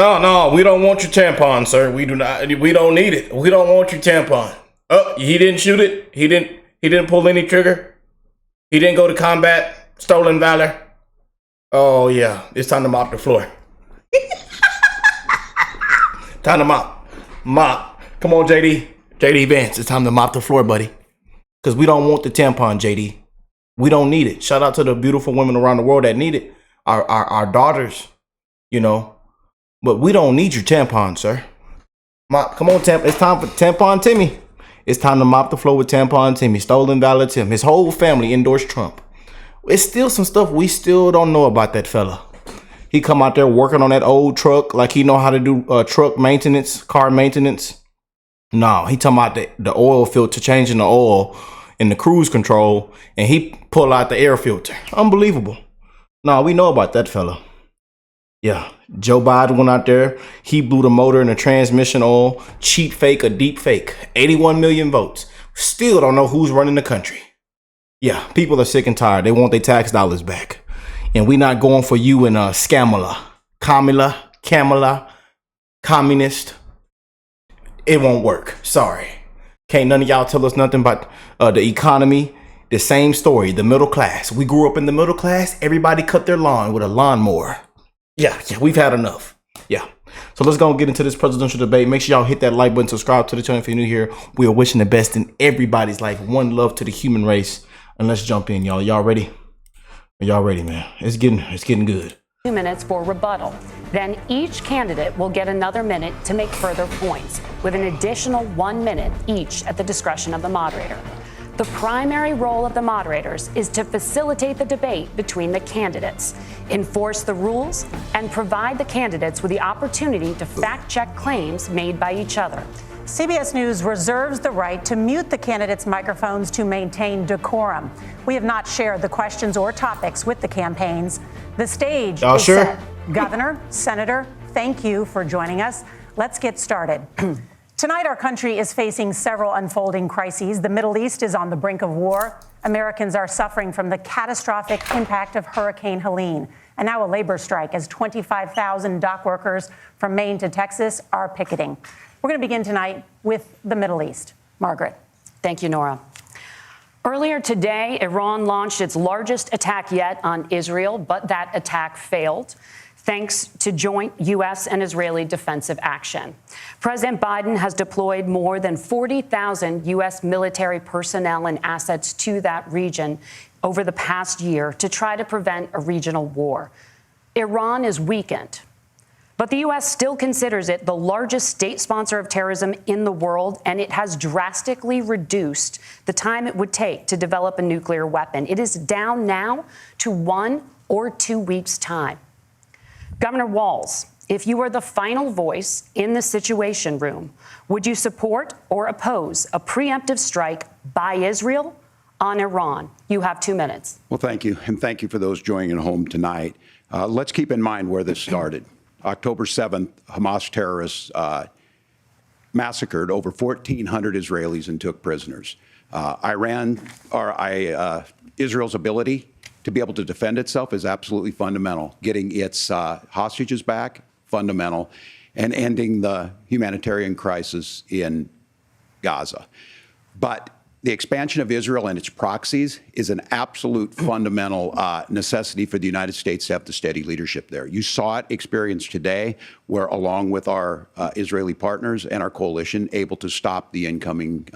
No, we don't want your tampon, sir. We do not. We don't need it. We don't want your tampon. Oh, he didn't shoot it. He didn't pull any trigger. He didn't go to combat. Stolen valor. Oh yeah, it's time to mop the floor. Time to mop. Come on, JD Vance. It's time to mop the floor, buddy. Because we don't want the tampon, JD. We don't need it. Shout out to the beautiful women around the world that need it. Our daughters, you know. But we don't need your tampon, sir. Come on, it's time for Tampon Timmy. It's time to mop the floor with Tampon Timmy. Stolen valor Tim. His whole family endorsed Trump. It's still some stuff we still don't know about that fella. He come out there working on that old truck like he know how to do truck maintenance, car maintenance. No, he talking about the oil filter, changing the oil in the cruise control, and he pull out the air filter. Unbelievable. No, we know about that fella. Yeah, Joe Biden went out there. He blew the motor and the transmission oil. Cheap fake or deep fake. 81 million votes. Still don't know who's running the country. Yeah, people are sick and tired. They want their tax dollars back. And we not going for you and Kamala, communist. It won't work. Sorry. Can't none of y'all tell us nothing about the economy. The same story, the middle class. We grew up in the middle class. Everybody cut their lawn with a lawnmower. Yeah, we've had enough. Yeah. So let's go and get into this presidential debate. Make sure y'all hit that like button, subscribe to the channel if you're new here. We are wishing the best in everybody's life. One love to the human race. And let's jump in, y'all. Y'all ready? Are y'all ready, man? It's getting good. 2 minutes for rebuttal. Then each candidate will get another minute to make further points, with an additional 1 minute each at the discretion of the moderator. The primary role of the moderators is to facilitate the debate between the candidates, enforce the rules, and provide the candidates with the opportunity to fact-check claims made by each other. CBS News reserves the right to mute the candidates' microphones to maintain decorum. We have not shared the questions or topics with the campaigns. The stage is set. Governor, Senator, thank you for joining us. Let's get started. Tonight, our country is facing several unfolding crises. The Middle East is on the brink of war. Americans are suffering from the catastrophic impact of Hurricane Helene. And now a labor strike as 25,000 dock workers from Maine to Texas are picketing. We're going to begin tonight with the Middle East. Margaret. Thank you, Nora. Earlier today, Iran launched its largest attack yet on Israel, but that attack failed, thanks to joint U.S. and Israeli defensive action. President Biden has deployed more than 40,000 U.S. military personnel and assets to that region over the past year to try to prevent a regional war. Iran is weakened, but the U.S. still considers it the largest state sponsor of terrorism in the world, and it has drastically reduced the time it would take to develop a nuclear weapon. It is down now to 1 or 2 weeks' time. Governor Walz, if you were the final voice in the Situation Room, would you support or oppose a preemptive strike by Israel on Iran? You have 2 minutes. Well, thank you. And thank you for those joining at home tonight. Let's keep in mind where this started. October 7th, Hamas terrorists massacred over 1,400 Israelis and took prisoners. Israel's ability to be able to defend itself is absolutely fundamental. Getting its hostages back, fundamental, and ending the humanitarian crisis in Gaza. But the expansion of Israel and its proxies is an absolute fundamental necessity for the United States to have the steady leadership there. You saw it experienced today, where along with our Israeli partners and our coalition, able to stop the incoming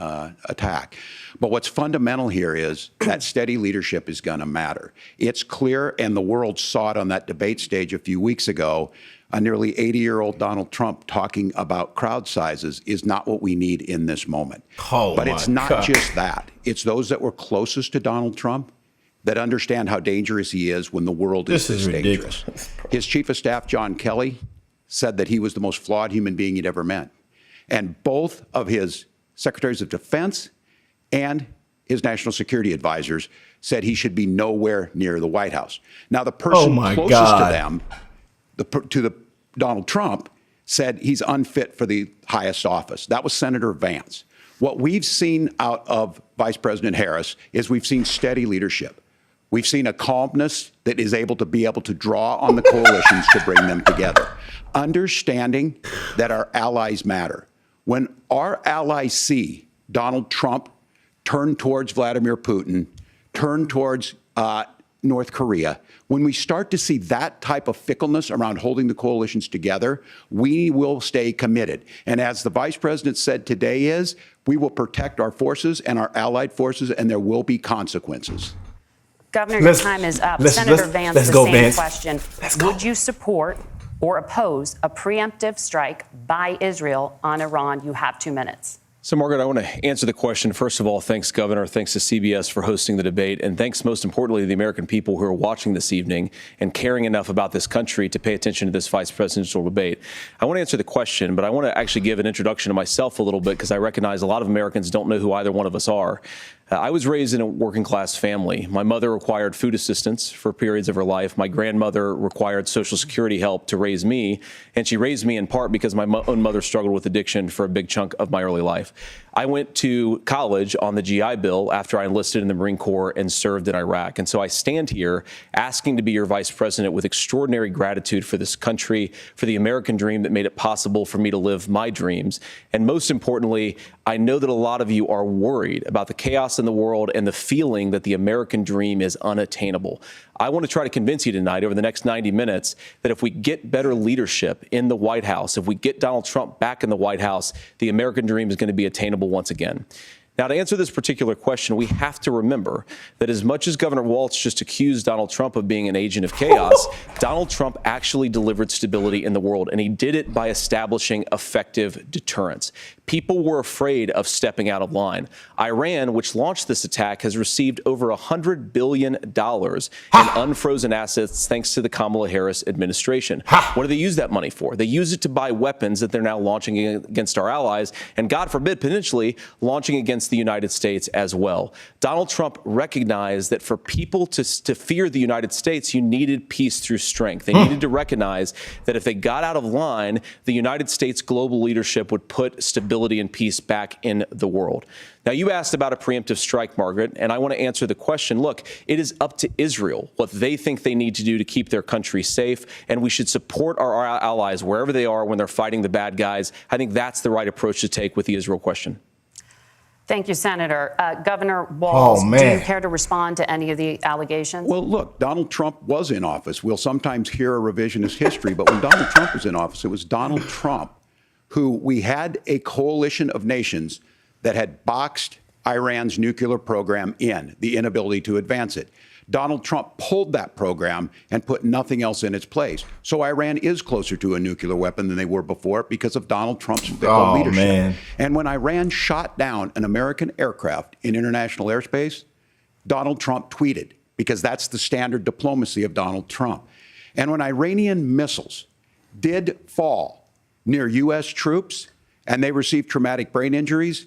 attack. But what's fundamental here is that steady leadership is going to matter. It's clear, and the world saw it on that debate stage a few weeks ago, a nearly 80-year-old Donald Trump talking about crowd sizes is not what we need in this moment. But it's not just that. It's those that were closest to Donald Trump that understand how dangerous he is when the world is this dangerous. His chief of staff, John Kelly, said that he was the most flawed human being he'd ever met. And both of his secretaries of defense and his national security advisors said he should be nowhere near the White House. Now, the person closest to them, Donald Trump, said he's unfit for the highest office. That was Senator Vance. What we've seen out of Vice President Harris is we've seen steady leadership. We've seen a calmness that is able to draw on the coalitions to bring them together. understanding that our allies matter. When our allies see Donald Trump turn towards Vladimir Putin, turn towards North Korea, when we start to see that type of fickleness around holding the coalitions together, we will stay committed. And as the vice president said today we will protect our forces and our allied forces, and there will be consequences. Governor, your time is up. Senator Vance, the same question. Would you support or oppose a preemptive strike by Israel on Iran? You have 2 minutes. So, Margaret, I want to answer the question. First of all, thanks, Governor. Thanks to CBS for hosting the debate. And thanks, most importantly, to the American people who are watching this evening and caring enough about this country to pay attention to this vice presidential debate. I want to answer the question, but I want to actually give an introduction to myself a little bit because I recognize a lot of Americans don't know who either one of us are. I was raised in a working class family. My mother required food assistance for periods of her life. My grandmother required Social Security help to raise me. And she raised me in part because my own mother struggled with addiction for a big chunk of my early life. I went to college on the GI Bill after I enlisted in the Marine Corps and served in Iraq. And so I stand here asking to be your vice president with extraordinary gratitude for this country, for the American dream that made it possible for me to live my dreams. And most importantly, I know that a lot of you are worried about the chaos in the world and the feeling that the American dream is unattainable. I want to try to convince you tonight over the next 90 minutes that if we get better leadership in the White House, if we get Donald Trump back in the White House, the American dream is going to be attainable once again. Now, to answer this particular question, we have to remember that as much as Governor Walz just accused Donald Trump of being an agent of chaos, Donald Trump actually delivered stability in the world, and he did it by establishing effective deterrence. People were afraid of stepping out of line. Iran, which launched this attack, has received over $100 billion in unfrozen assets thanks to the Kamala Harris administration. What do they use that money for? They use it to buy weapons that they're now launching against our allies, and God forbid, potentially launching against the United States as well. Donald Trump recognized that for people to fear the United States, you needed peace through strength. They needed to recognize that if they got out of line, the United States global leadership would put stability and peace back in the world. Now, you asked about a preemptive strike, Margaret, and I want to answer the question. Look, it is up to Israel what they think they need to do to keep their country safe, and we should support our allies wherever they are when they're fighting the bad guys. I think that's the right approach to take with the Israel question. Thank you, Senator. Governor Walz, do you care to respond to any of the allegations? Well, look, Donald Trump was in office. We'll sometimes hear a revisionist history, but when Donald Trump was in office, it was Donald Trump who we had a coalition of nations that had boxed Iran's nuclear program in, the inability to advance it. Donald Trump pulled that program and put nothing else in its place. So Iran is closer to a nuclear weapon than they were before because of Donald Trump's fickle leadership. Man. And when Iran shot down an American aircraft in international airspace, Donald Trump tweeted, because that's the standard diplomacy of Donald Trump. And when Iranian missiles did fall near U.S. troops and they received traumatic brain injuries,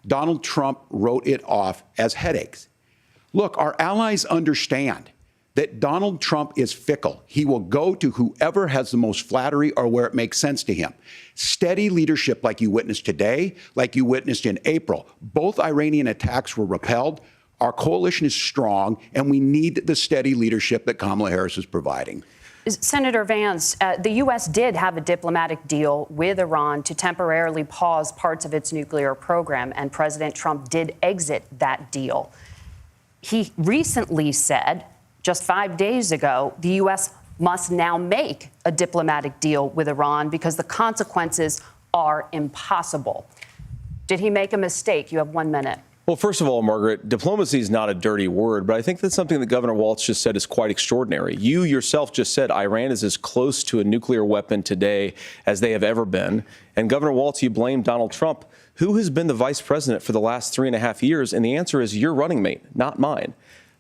Donald Trump wrote it off as headaches. Look, our allies understand that Donald Trump is fickle. He will go to whoever has the most flattery or where it makes sense to him. Steady leadership like you witnessed today, like you witnessed in April. Both Iranian attacks were repelled. Our coalition is strong, and we need the steady leadership that Kamala Harris is providing. Senator Vance, the U.S. did have a diplomatic deal with Iran to temporarily pause parts of its nuclear program, and President Trump did exit that deal. He recently said, just 5 days ago, the U.S. must now make a diplomatic deal with Iran because the consequences are impossible. Did he make a mistake? You have 1 minute. Well, first of all, Margaret, diplomacy is not a dirty word, but I think that's something that Governor Walz just said is quite extraordinary. You yourself just said Iran is as close to a nuclear weapon today as they have ever been. And Governor Walz, you blame Donald Trump. Who has been the vice president for the last 3.5 years? And the answer is your running mate, not mine.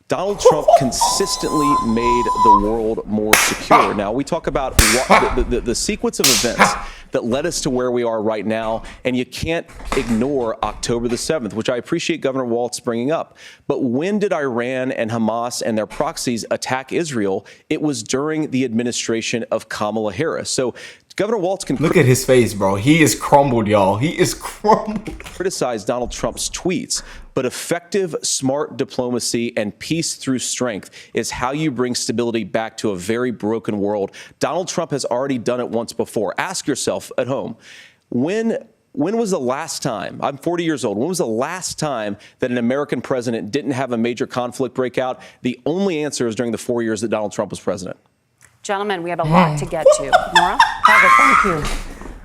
Donald Trump consistently made the world more secure. Now, we talk about the sequence of events that led us to where we are right now, and you can't ignore October the 7th, which I appreciate Governor Walz bringing up. But when did Iran and Hamas and their proxies attack Israel? It was during the administration of Kamala Harris. So Governor Walz can look at his face, bro. He is crumbled, y'all. He is crumbled. Criticize Donald Trump's tweets, but effective, smart diplomacy and peace through strength is how you bring stability back to a very broken world. Donald Trump has already done it once before. Ask yourself at home, when was the last time, I'm 40 years old, when was the last time that an American president didn't have a major conflict break out? The only answer is during the 4 years that Donald Trump was president. Gentlemen, we have a lot to get to. Nora? Harvard, thank you.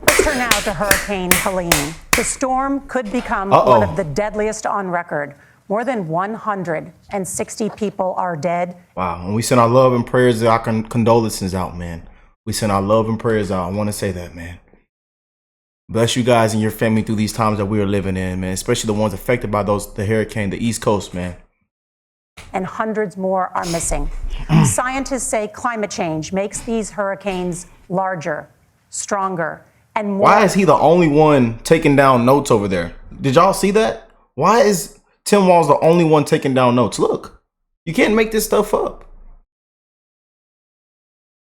Let's turn now to Hurricane Helene. The storm could become one of the deadliest on record. More than 160 people are dead. Wow. And we send our love and prayers, our condolences out, man. We send our love and prayers out. I want to say that, man. Bless you guys and your family through these times that we are living in, man. Especially the ones affected by the hurricane, the East Coast, man. And hundreds more are missing. Scientists say climate change makes these hurricanes larger, stronger, and more. Why is he the only one taking down notes over there? Did y'all see that? Why is Tim Walz the only one taking down notes? Look, you can't make this stuff up.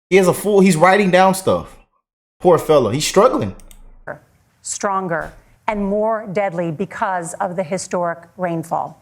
He's writing down stuff. Poor fella, he's struggling. Stronger and more deadly because of the historic rainfall.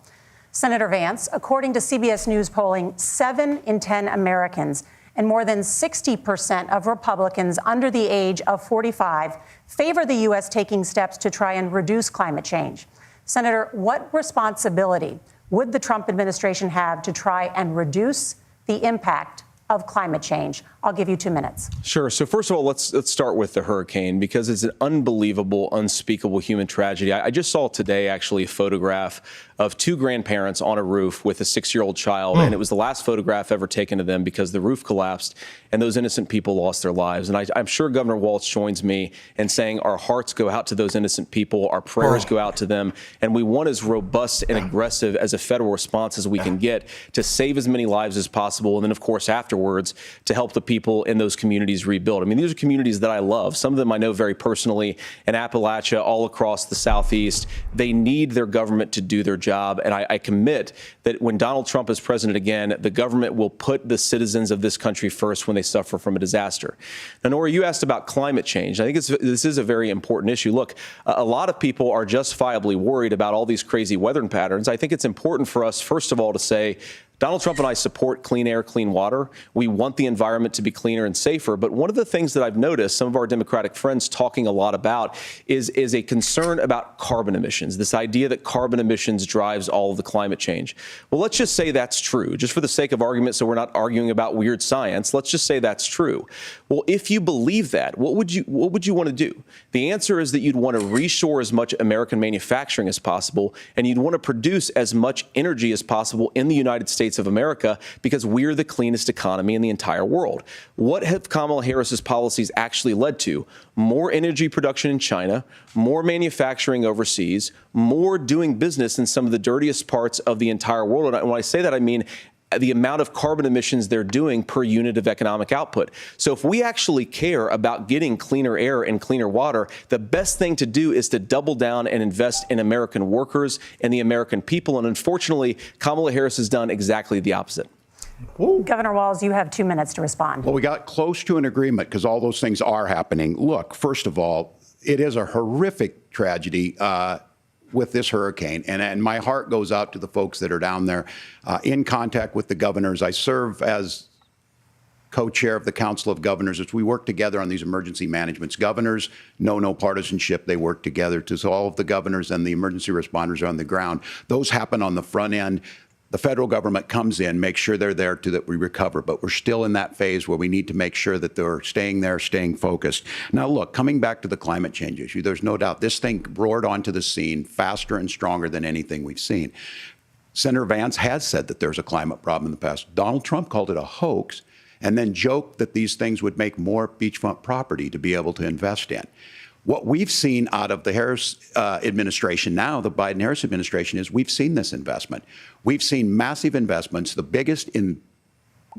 Senator Vance, according to CBS News polling, 7 in 10 Americans and more than 60% of Republicans under the age of 45 favor the U.S. taking steps to try and reduce climate change. Senator, what responsibility would the Trump administration have to try and reduce the impact of climate change? I'll give you 2 minutes. Sure. So first of all, let's start with the hurricane, because it's an unbelievable, unspeakable human tragedy. I just saw today, actually, a photograph of 2 grandparents on a roof with a 6-year-old child. And it was the last photograph ever taken of them because the roof collapsed and those innocent people lost their lives. And I'm sure Governor Walz joins me in saying our hearts go out to those innocent people. Our prayers go out to them. And we want as robust and aggressive as a federal response as we can get to save as many lives as possible. And then, of course, afterwards, to help the people in those communities rebuild. I mean, these are communities that I love. Some of them I know very personally in Appalachia, all across the Southeast. They need their government to do their job. And I commit that when Donald Trump is president again, the government will put the citizens of this country first when they suffer from a disaster. Now, Nora, you asked about climate change. I think this is a very important issue. Look, a lot of people are justifiably worried about all these crazy weather patterns. I think it's important for us, first of all, to say, Donald Trump and I support clean air, clean water. We want the environment to be cleaner and safer. But one of the things that I've noticed some of our Democratic friends talking a lot about is a concern about carbon emissions, this idea that carbon emissions drives all of the climate change. Well, let's just say that's true, just for the sake of argument, so we're not arguing about weird science. Let's just say that's true. Well, if you believe that, what would you want to do? The answer is that you'd want to reshore as much American manufacturing as possible, and you'd want to produce as much energy as possible in the United States of America, because we're the cleanest economy in the entire world. What have Kamala Harris's policies actually led to? More energy production in China, more manufacturing overseas, more doing business in some of the dirtiest parts of the entire world. And when I say that, I mean the amount of carbon emissions they're doing per unit of economic output. So if we actually care about getting cleaner air and cleaner water, the best thing to do is to double down and invest in American workers and the American people. And unfortunately, Kamala Harris has done exactly the opposite. Ooh. Governor Walz, you have 2 minutes to respond. Well, we got close to an agreement because all those things are happening. Look, first of all, it is a horrific tragedy with this hurricane. And my heart goes out to the folks that are down there in contact with the governors. I serve as co-chair of the Council of Governors as we work together on these emergency managements. Governors know no partisanship. They work together. So all of the governors and the emergency responders are on the ground. Those happen on the front end. The federal government comes in, makes sure they're there that we recover. But we're still in that phase where we need to make sure that they're staying there, staying focused. Now, look, coming back to the climate change issue, there's no doubt this thing roared onto the scene faster and stronger than anything we've seen. Senator Vance has said that there's a climate problem in the past. Donald Trump called it a hoax and then joked that these things would make more beachfront property to be able to invest in. What we've seen out of the Harris administration now, the Biden-Harris administration, is we've seen this investment. We've seen massive investments, the biggest in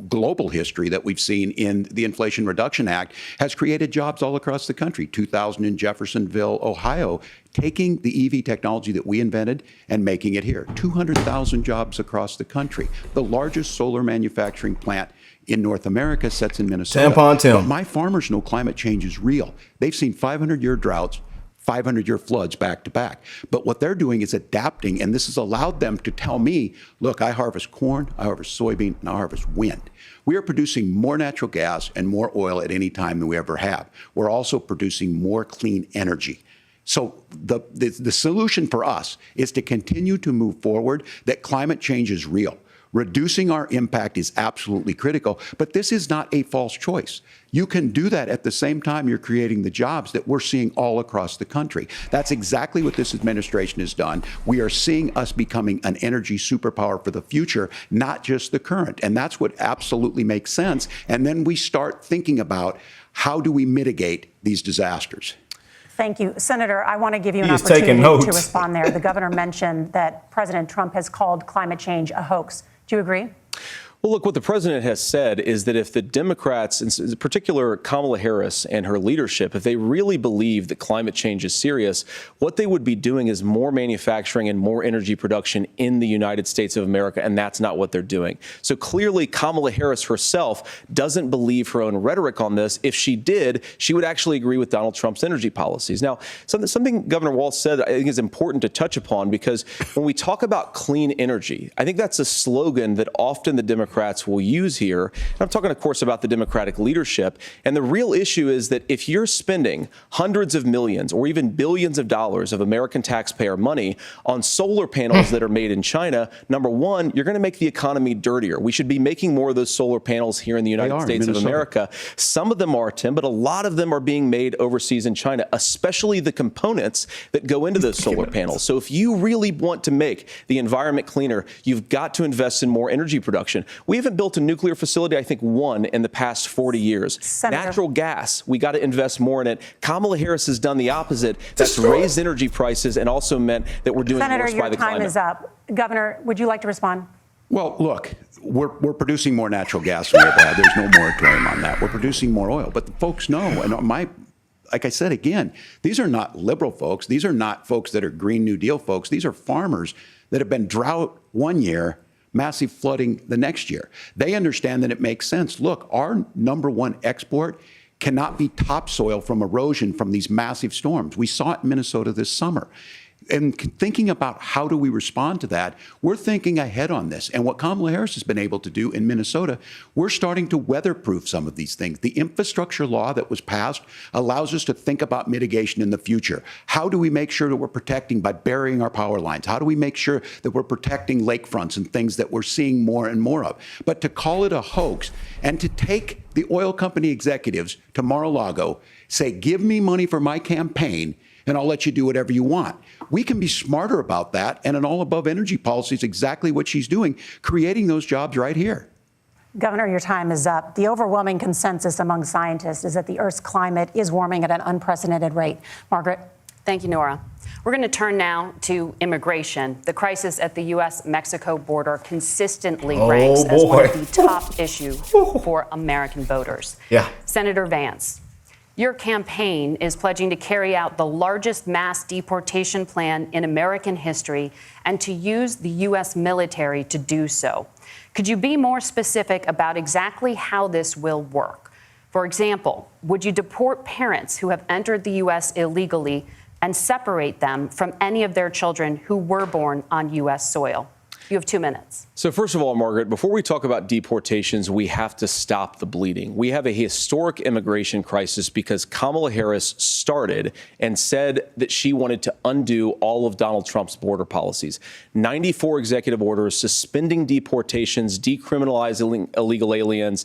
global history that we've seen in the Inflation Reduction Act, has created jobs all across the country. 2,000 in Jeffersonville, Ohio, taking the EV technology that we invented and making it here. 200,000 jobs across the country. The largest solar manufacturing plant in North America sets in Minnesota. Tampon Tim. But my farmers know climate change is real. They've seen 500-year droughts, 500-year floods back to back. But what they're doing is adapting, and this has allowed them to tell me, look, I harvest corn, I harvest soybean, and I harvest wind. We are producing more natural gas and more oil at any time than we ever have. We're also producing more clean energy. So the solution for us is to continue to move forward that climate change is real. Reducing our impact is absolutely critical, but this is not a false choice. You can do that at the same time you're creating the jobs that we're seeing all across the country. That's exactly what this administration has done. We are seeing us becoming an energy superpower for the future, not just the current. And that's what absolutely makes sense. And then we start thinking about how do we mitigate these disasters. Thank you. Senator, I want to give you an opportunity to respond there. The governor mentioned that President Trump has called climate change a hoax. Do you agree? Well, look, what the president has said is that if the Democrats, in particular Kamala Harris and her leadership, if they really believe that climate change is serious, what they would be doing is more manufacturing and more energy production in the United States of America, and that's not what they're doing. So clearly, Kamala Harris herself doesn't believe her own rhetoric on this. If she did, she would actually agree with Donald Trump's energy policies. Now, something Governor Walz said I think is important to touch upon, because when we talk about clean energy, I think that's a slogan that often the Democrats will use here. And I'm talking, of course, about the Democratic leadership. And the real issue is that if you're spending hundreds of millions or even billions of dollars of American taxpayer money on solar panels that are made in China, number one, you're going to make the economy dirtier. We should be making more of those solar panels here in the United States of America. Some of them are, Tim, but a lot of them are being made overseas in China, especially the components that go into those solar panels. So if you really want to make the environment cleaner, you've got to invest in more energy production. We haven't built a nuclear facility, I think, one in the past 40 years. Senator. Natural gas, we got to invest more in it. Kamala Harris has done the opposite. That's raised energy prices and also meant that we're doing worse by the climate. Senator, your time is up. Governor, would you like to respond? Well, look, we're producing more natural gas than we ever had. There's no moratorium on that. We're producing more oil. But the folks know, and like I said again, these are not liberal folks. These are not folks that are Green New Deal folks. These are farmers that have been drought one year, massive flooding the next year. They understand that it makes sense. Look, our number one export cannot be topsoil from erosion from these massive storms. We saw it in Minnesota this summer. And thinking about how do we respond to that, we're thinking ahead on this. And what Kamala Harris has been able to do in Minnesota, we're starting to weatherproof some of these things. The infrastructure law that was passed allows us to think about mitigation in the future. How do we make sure that we're protecting by burying our power lines? How do we make sure that we're protecting lakefronts and things that we're seeing more and more of? But to call it a hoax and to take the oil company executives to Mar-a-Lago, say, give me money for my campaign, and I'll let you do whatever you want. We can be smarter about that, and an all-above energy policy is exactly what she's doing, creating those jobs right here. Governor, your time is up. The overwhelming consensus among scientists is that the Earth's climate is warming at an unprecedented rate. Margaret? Thank you, Nora. We're going to turn now to immigration. The crisis at the U.S.-Mexico border consistently ranks as one of the top issues for American voters. Yeah. Senator Vance, your campaign is pledging to carry out the largest mass deportation plan in American history and to use the U.S. military to do so. Could you be more specific about exactly how this will work? For example, would you deport parents who have entered the U.S. illegally and separate them from any of their children who were born on U.S. soil? You have 2 minutes. So first of all, Margaret, before we talk about deportations, we have to stop the bleeding. We have a historic immigration crisis because Kamala Harris started and said that she wanted to undo all of Donald Trump's border policies. 94 executive orders suspending deportations, decriminalizing illegal aliens,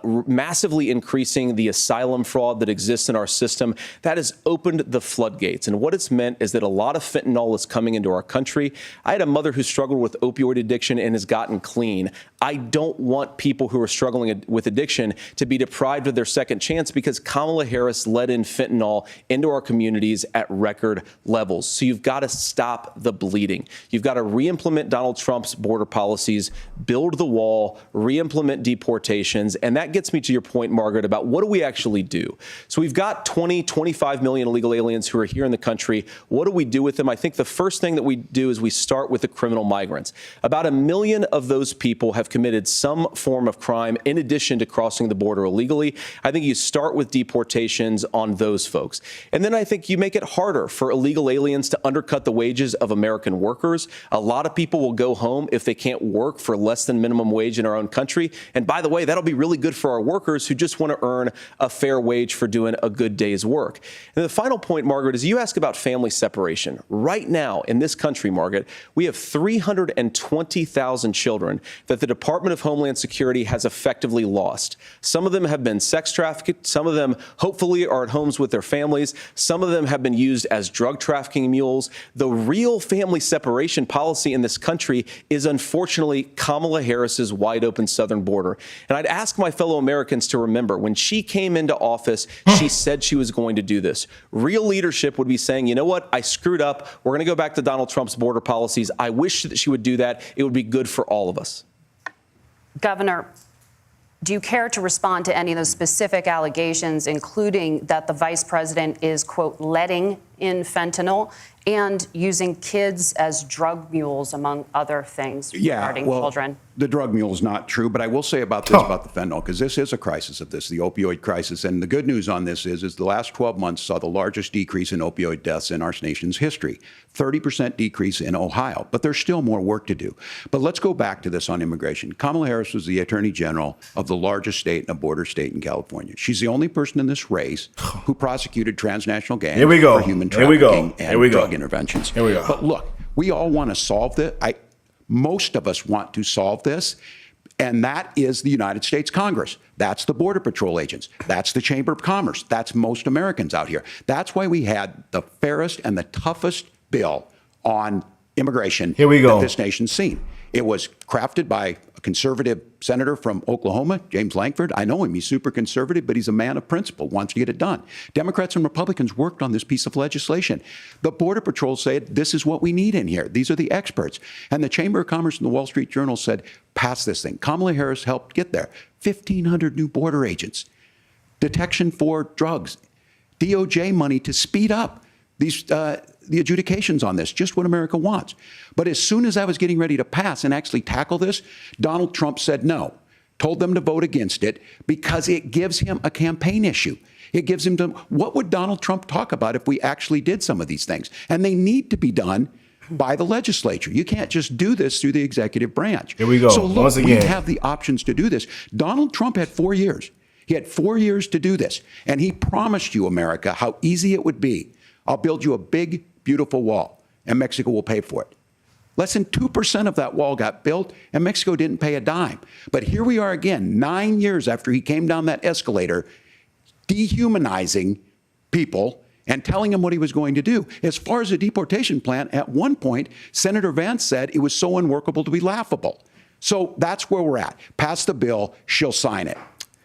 massively increasing the asylum fraud that exists in our system. That has opened the floodgates. And what it's meant is that a lot of fentanyl is coming into our country. I had a mother who struggled with opioid addiction and has gotten clean. I don't want people who are struggling with addiction to be deprived of their second chance because Kamala Harris let in fentanyl into our communities at record levels. So you've got to stop the bleeding. You've got to re-implement Donald Trump's border policies, build the wall, re-implement deportations. And that gets me to your point, Margaret, about what do we actually do? So we've got 25 million illegal aliens who are here in the country. What do we do with them? I think the first thing that we do is we start with the criminal migrants. About 1 million of those people have committed some form of crime in addition to crossing the border illegally. I think you start with deportations on those folks. And then I think you make it harder for illegal aliens to undercut the wages of American workers. A lot of people will go home if they can't work for less than minimum wage in our own country. And by the way, that'll be really good for our workers who just want to earn a fair wage for doing a good day's work. And the final point, Margaret, is you ask about family separation. Right now in this country, Margaret, we have 320,000 children that the Department of Homeland Security has effectively lost. Some of them have been sex trafficked. Some of them hopefully are at homes with their families. Some of them have been used as drug trafficking mules. The real family separation policy in this country is unfortunately Kamala Harris's wide open southern border. And I'd ask my fellow Americans to remember when she came into office, she said she was going to do this. Real leadership would be saying, you know what, I screwed up. We're going to go back to Donald Trump's border policies. I wish that she would do that. It would be good for all of us. Governor, do you care to respond to any of those specific allegations, including that the vice president is, quote, letting in fentanyl and using kids as drug mules, among other things regarding children? The drug mule is not true, but I will say about this, about the fentanyl, because this is a crisis of this, the opioid crisis. And the good news on this is the last 12 months saw the largest decrease in opioid deaths in our nation's history, 30% decrease in Ohio. But there's still more work to do. But let's go back to this on immigration. Kamala Harris was the Attorney General of the largest state and a border state in California. She's the only person in this race who prosecuted transnational gangs for human trafficking and drug interventions. Here we go. But look, we all want to solve this. Most of us want to solve this, and that is the United States Congress. That's the Border Patrol agents. That's the Chamber of Commerce. That's most Americans out here. That's why we had the fairest and the toughest bill on immigration that this nation's seen. It was crafted by a conservative senator from Oklahoma, James Lankford. I know him. He's super conservative, but he's a man of principle, wants to get it done. Democrats and Republicans worked on this piece of legislation. The Border Patrol said, this is what we need in here. These are the experts. And the Chamber of Commerce and the Wall Street Journal said, pass this thing. Kamala Harris helped get there. 1,500 new border agents, detection for drugs, DOJ money to speed up these the adjudications on this, just what America wants. But as soon as I was getting ready to pass and actually tackle this, Donald Trump said no, told them to vote against it because it gives him a campaign issue. It gives him to, what would Donald Trump talk about if we actually did some of these things? And they need to be done by the legislature. You can't just do this through the executive branch. Here we go. So look, once again, we have the options to do this. Donald Trump had 4 years. He had 4 years to do this. And he promised you, America, how easy it would be. I'll build you a big, beautiful wall, and Mexico will pay for it. Less than 2% of that wall got built, and Mexico didn't pay a dime. But here we are again, 9 years after he came down that escalator, dehumanizing people and telling them what he was going to do. As far as the deportation plan, at one point, Senator Vance said it was so unworkable to be laughable. So that's where we're at. Pass the bill, she'll sign it.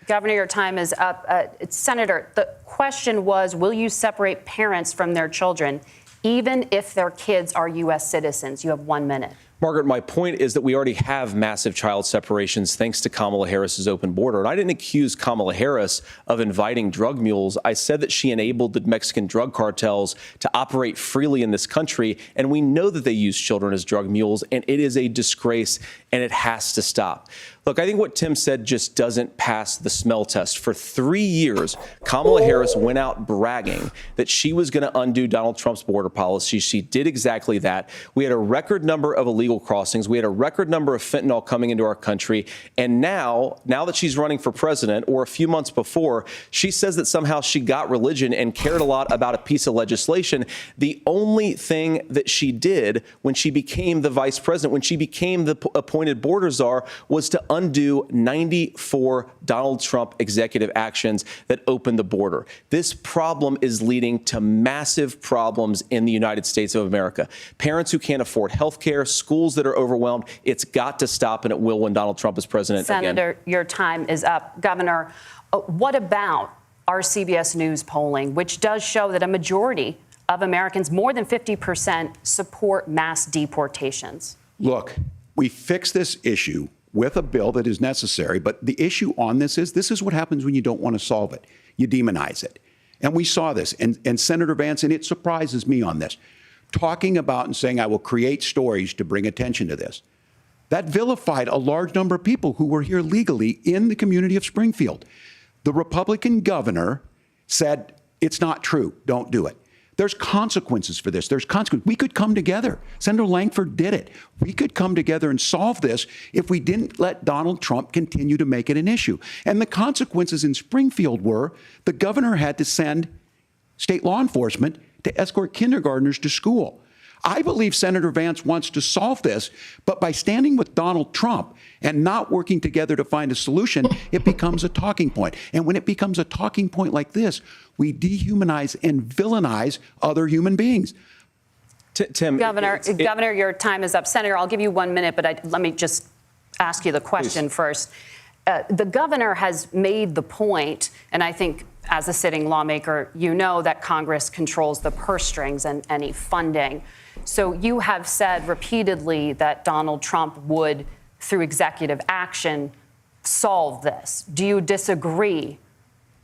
Governor, your time is up. Senator, the question was, will you separate parents from their children, even if their kids are U.S. citizens? You have 1 minute. Margaret, my point is that we already have massive child separations thanks to Kamala Harris's open border. And I didn't accuse Kamala Harris of inviting drug mules. I said that she enabled the Mexican drug cartels to operate freely in this country. And we know that they use children as drug mules. And it is a disgrace, and it has to stop. Look, I think what Tim said just doesn't pass the smell test. For 3 years, Kamala Harris went out bragging that she was going to undo Donald Trump's border policy. She did exactly that. We had a record number of illegal crossings. We had a record number of fentanyl coming into our country. And now that she's running for president, or a few months before, she says that somehow she got religion and cared a lot about a piece of legislation. The only thing that she did when she became the vice president, when she became the appointed border czar, was to undo 94 Donald Trump executive actions that opened the border. This problem is leading to massive problems in the United States of America. Parents who can't afford health care, schools that are overwhelmed. It's got to stop, and it will when Donald Trump is president again. Senator, your time is up. Governor, what about our CBS News polling, which does show that a majority of Americans, more than 50%, support mass deportations? Look, we fix this issue with a bill that is necessary, but the issue on this is what happens when you don't want to solve it. You demonize it. And we saw this, and Senator Vance, and it surprises me on this, talking about and saying, I will create stories to bring attention to this. That vilified a large number of people who were here legally in the community of Springfield. The Republican governor said, it's not true. Don't do it. There's consequences for this. There's consequences. We could come together. Senator Langford did it. We could come together and solve this if we didn't let Donald Trump continue to make it an issue. And the consequences in Springfield were the governor had to send state law enforcement to escort kindergartners to school. I believe Senator Vance wants to solve this, but by standing with Donald Trump and not working together to find a solution, it becomes a talking point. And when it becomes a talking point like this, we dehumanize and villainize other human beings. Tim, Governor, your time is up. Senator, I'll give you 1 minute, but let me just ask you the question first. The governor has made the point, and I think as a sitting lawmaker, you know that Congress controls the purse strings and any funding. So you have said repeatedly that Donald Trump would, through executive action, solve this. Do you disagree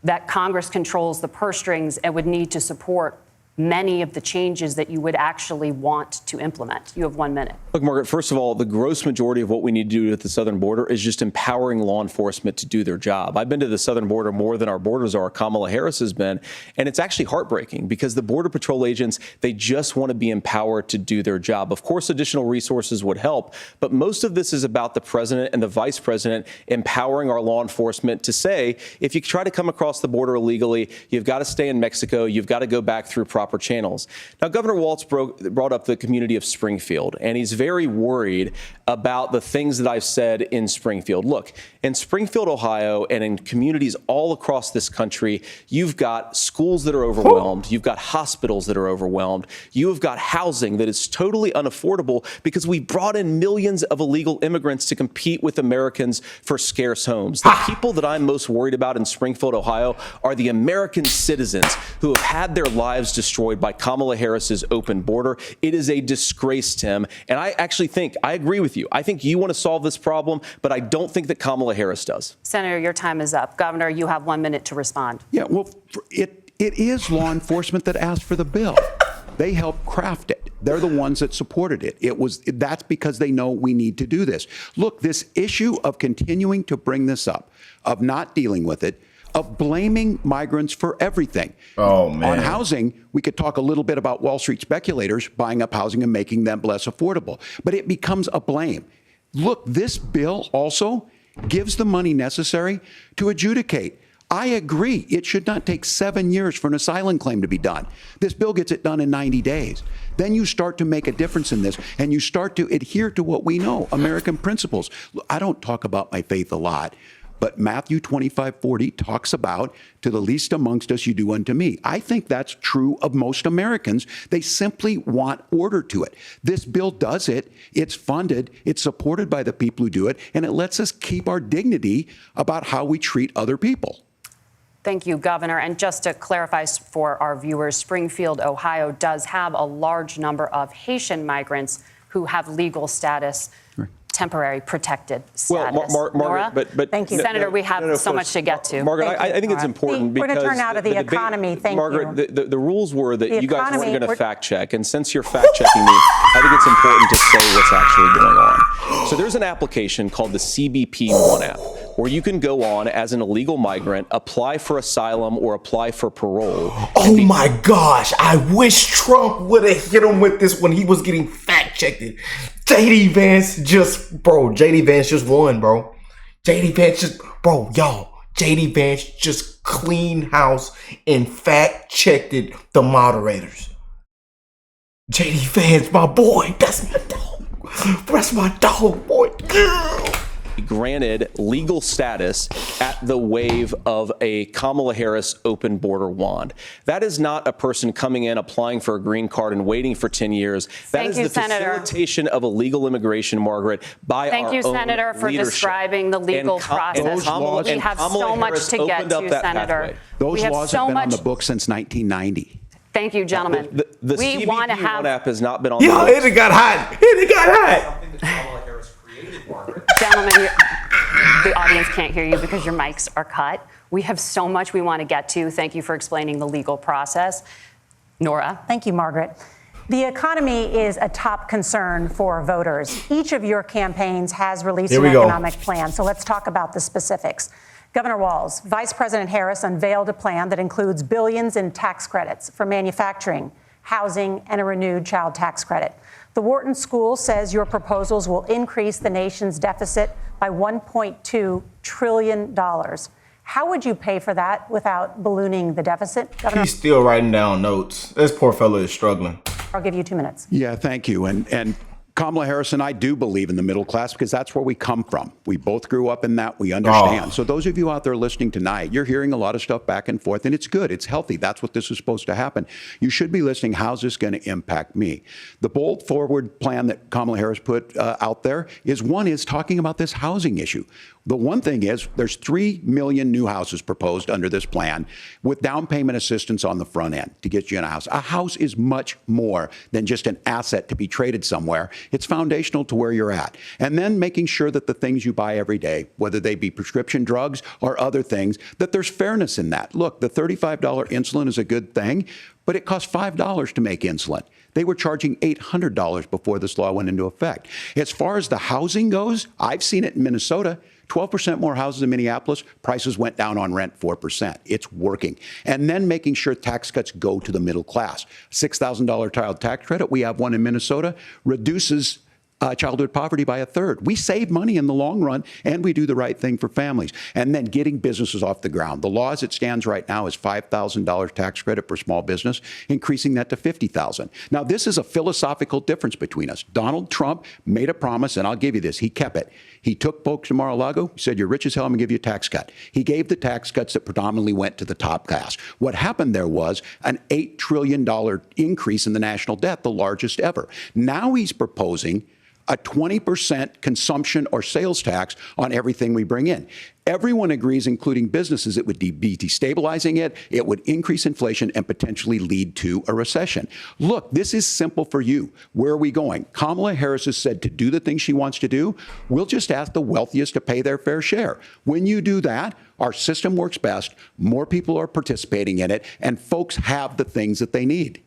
that Congress controls the purse strings and would need to support many of the changes that you would actually want to implement? You have 1 minute. Look, Margaret, first of all, the gross majority of what we need to do at the southern border is just empowering law enforcement to do their job. I've been to the southern border more than our borders are. Kamala Harris has been. And it's actually heartbreaking because the Border Patrol agents, they just want to be empowered to do their job. Of course, additional resources would help, but most of this is about the president and the vice president empowering our law enforcement to say, if you try to come across the border illegally, you've got to stay in Mexico, you've got to go back through proper channels. Now, Governor Walz brought up the community of Springfield, and he's very worried about the things that I've said in Springfield. Look, in Springfield, Ohio, and in communities all across this country, you've got schools that are overwhelmed. You've got hospitals that are overwhelmed. You have got housing that is totally unaffordable because we brought in millions of illegal immigrants to compete with Americans for scarce homes. The people that I'm most worried about in Springfield, Ohio, are the American citizens who have had their lives destroyed by Kamala Harris's open border. It is a disgrace, Tim. And I actually think, I agree with you. I think you want to solve this problem, but I don't think that Kamala Harris does. Senator, your time is up. Governor, you have 1 minute to respond. Yeah, well, it is law enforcement that asked for the bill. They helped craft it. They're the ones that supported it. That's because they know we need to do this. Look, this issue of continuing to bring this up, of not dealing with it, of blaming migrants for everything. Oh, man. On housing, we could talk a little bit about Wall Street speculators buying up housing and making them less affordable, but it becomes a blame. Look, this bill also gives the money necessary to adjudicate. I agree. It should not take 7 years for an asylum claim to be done. This bill gets it done in 90 days. Then you start to make a difference in this, and you start to adhere to what we know, American principles. I don't talk about my faith a lot, but Matthew 25:40 talks about, to the least amongst us you do unto me. I think that's true of most Americans. They simply want order to it. This bill does it. It's funded. It's supported by the people who do it. And it lets us keep our dignity about how we treat other people. Thank you, Governor. And just to clarify for our viewers, Springfield, Ohio does have a large number of Haitian migrants who have legal status. Right. Temporary protected status. Well, Margaret, but thank you, Senator. We have so much to get to. Margaret, I think it's important because we're going to turn out of the economy. Thank Margaret, you. The rules were that you guys weren't going to fact check, and since you're fact checking me, I think it's important to say what's actually going on. So there's an application called the CBP One app, where you can go on as an illegal migrant, apply for asylum or apply for parole. Oh my gosh! I wish Trump would have hit him with this when he was getting fact checked. JD Vance JD Vance just won, bro. JD Vance just cleaned house and fact checked the moderators. JD Vance, my boy, that's my dog. That's my dog, boy. Granted legal status at the wave of a Kamala Harris open border wand. That is not a person coming in, applying for a green card and waiting for 10 years. That is the facilitation of illegal immigration, Margaret, by our own leadership. Thank you, Senator, for describing the legal process. We have so much to get to, Senator. Those laws have been on the books since 1990. Thank you, gentlemen. The CBP One app has not been on the books. It got hot. Something that Kamala Harris created, Margaret. Gentlemen, the audience can't hear you because your mics are cut. We have so much we want to get to. Thank you for explaining the legal process. Nora. Thank you, Margaret. The economy is a top concern for voters. Each of your campaigns has released an economic plan, so let's talk about the specifics. Governor Walz, Vice President Harris unveiled a plan that includes billions in tax credits for manufacturing, housing, and a renewed child tax credit. The Wharton School says your proposals will increase the nation's deficit by $1.2 trillion. How would you pay for that without ballooning the deficit? Governor? He's still writing down notes. This poor fellow is struggling. I'll give you 2 minutes. Yeah, thank you. And Kamala Harris and I do believe in the middle class because that's where we come from. We both grew up in that. We understand. So those of you out there listening tonight, you're hearing a lot of stuff back and forth, and it's good. It's healthy. That's what this is supposed to happen. You should be listening. How's this going to impact me? The bold forward plan that Kamala Harris put out there is talking about this housing issue. The one thing is there's 3 million new houses proposed under this plan with down payment assistance on the front end to get you in a house. A house is much more than just an asset to be traded somewhere. It's foundational to where you're at. And then making sure that the things you buy every day, whether they be prescription drugs or other things, that there's fairness in that. Look, the $35 insulin is a good thing, but it costs $5 to make insulin. They were charging $800 before this law went into effect. As far as the housing goes, I've seen it in Minnesota. 12% more houses in Minneapolis, prices went down on rent 4%. It's working. And then making sure tax cuts go to the middle class. $6,000 child tax credit, we have one in Minnesota, reduces childhood poverty by 1/3. We save money in the long run, and we do the right thing for families. And then getting businesses off the ground. The law as it stands right now is $5,000 tax credit for small business, increasing that to $50,000. Now, this is a philosophical difference between us. Donald Trump made a promise, and I'll give you this. He kept it. He took folks to Mar-a-Lago, said, you're rich as hell, I'm going to give you a tax cut. He gave the tax cuts that predominantly went to the top class. What happened there was an $8 trillion increase in the national debt, the largest ever. Now he's proposing a 20% consumption or sales tax on everything we bring in. Everyone agrees, including businesses, it would be destabilizing it, it would increase inflation and potentially lead to a recession. Look, this is simple for you. Where are we going? Kamala Harris has said to do the things she wants to do, we'll just ask the wealthiest to pay their fair share. When you do that, our system works best, more people are participating in it, and folks have the things that they need.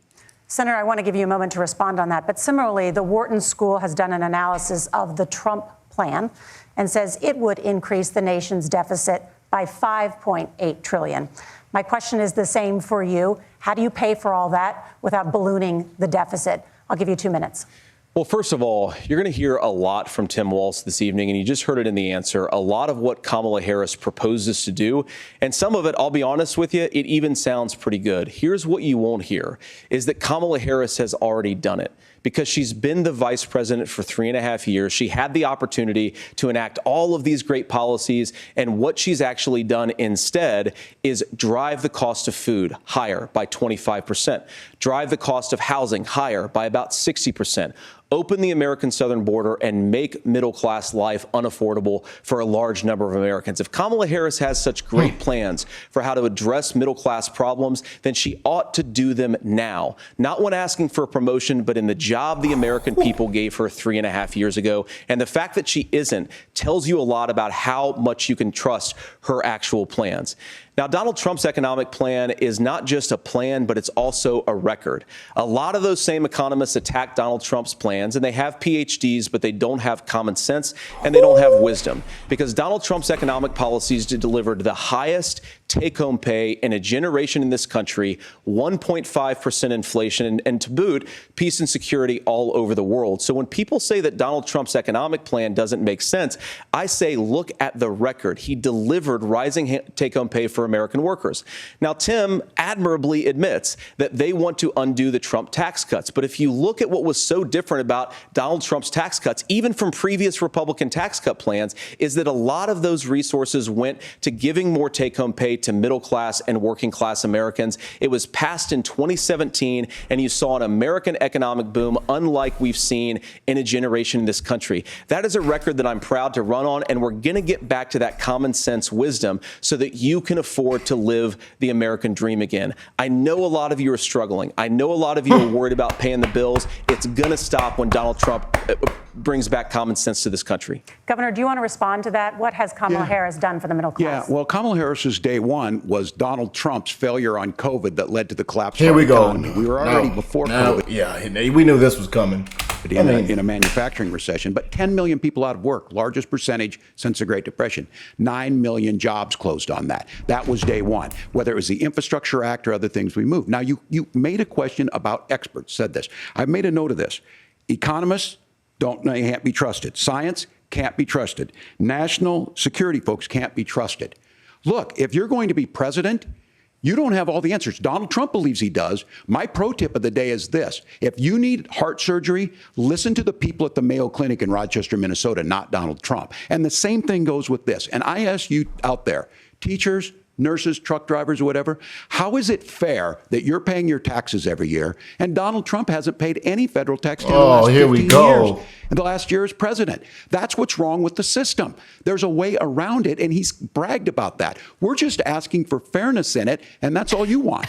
Senator, I want to give you a moment to respond on that. But similarly, the Wharton School has done an analysis of the Trump plan and says it would increase the nation's deficit by $5.8 trillion. My question is the same for you. How do you pay for all that without ballooning the deficit? I'll give you 2 minutes. Well, first of all, you're going to hear a lot from Tim Walz this evening, and you just heard it in the answer, a lot of what Kamala Harris proposes to do. And some of it, I'll be honest with you, it even sounds pretty good. Here's what you won't hear, is that Kamala Harris has already done it. Because she's been the vice president for 3.5 years. She had the opportunity to enact all of these great policies. And what she's actually done instead is drive the cost of food higher by 25%, drive the cost of housing higher by about 60%. Open the American southern border and make middle-class life unaffordable for a large number of Americans. If Kamala Harris has such great plans for how to address middle-class problems, then she ought to do them now. Not when asking for a promotion, but in the job the American people gave her 3.5 years ago. And the fact that she isn't tells you a lot about how much you can trust her actual plans. Now, Donald Trump's economic plan is not just a plan, but it's also a record. A lot of those same economists attack Donald Trump's plans, and they have PhDs, but they don't have common sense and they don't have wisdom. Because Donald Trump's economic policies delivered the highest take-home pay in a generation in this country, 1.5% inflation, and to boot, peace and security all over the world. So when people say that Donald Trump's economic plan doesn't make sense, I say look at the record. He delivered rising take-home pay for American workers. Now, Tim admirably admits that they want to undo the Trump tax cuts. But if you look at what was so different about Donald Trump's tax cuts, even from previous Republican tax cut plans, is that a lot of those resources went to giving more take-home pay to middle class and working class Americans. It was passed in 2017, and you saw an American economic boom unlike we've seen in a generation in this country. That is a record that I'm proud to run on, and we're going to get back to that common sense wisdom so that you can afford afford to live the American dream again. I know a lot of you are struggling. I know a lot of you are worried about paying the bills. It's going to stop when Donald Trump brings back common sense to this country. Governor, do you want to respond to that? What has Kamala Harris done for the middle class? Yeah, well, Kamala Harris's day one was Donald Trump's failure on COVID that led to the collapse Here of our we go. economy. We were already before COVID. Yeah, we knew this was coming. In a manufacturing recession, but 10 million people out of work, largest percentage since the Great Depression. 9 million jobs closed on that. That was day one, whether it was the Infrastructure Act or other things we moved. Now, you made a question about experts, said this. I've made a note of this. Economists can't be trusted. Science can't be trusted. National security folks can't be trusted. Look, if you're going to be president, you don't have all the answers. Donald Trump believes he does. My pro tip of the day is this. If you need heart surgery, listen to the people at the Mayo Clinic in Rochester, Minnesota, not Donald Trump. And the same thing goes with this. And I ask you out there, teachers, nurses, truck drivers, or whatever, how is it fair that you're paying your taxes every year and Donald Trump hasn't paid any federal tax in the last 15 years? In the last year as president. That's what's wrong with the system. There's a way around it, and he's bragged about that. We're just asking for fairness in it, and that's all you want.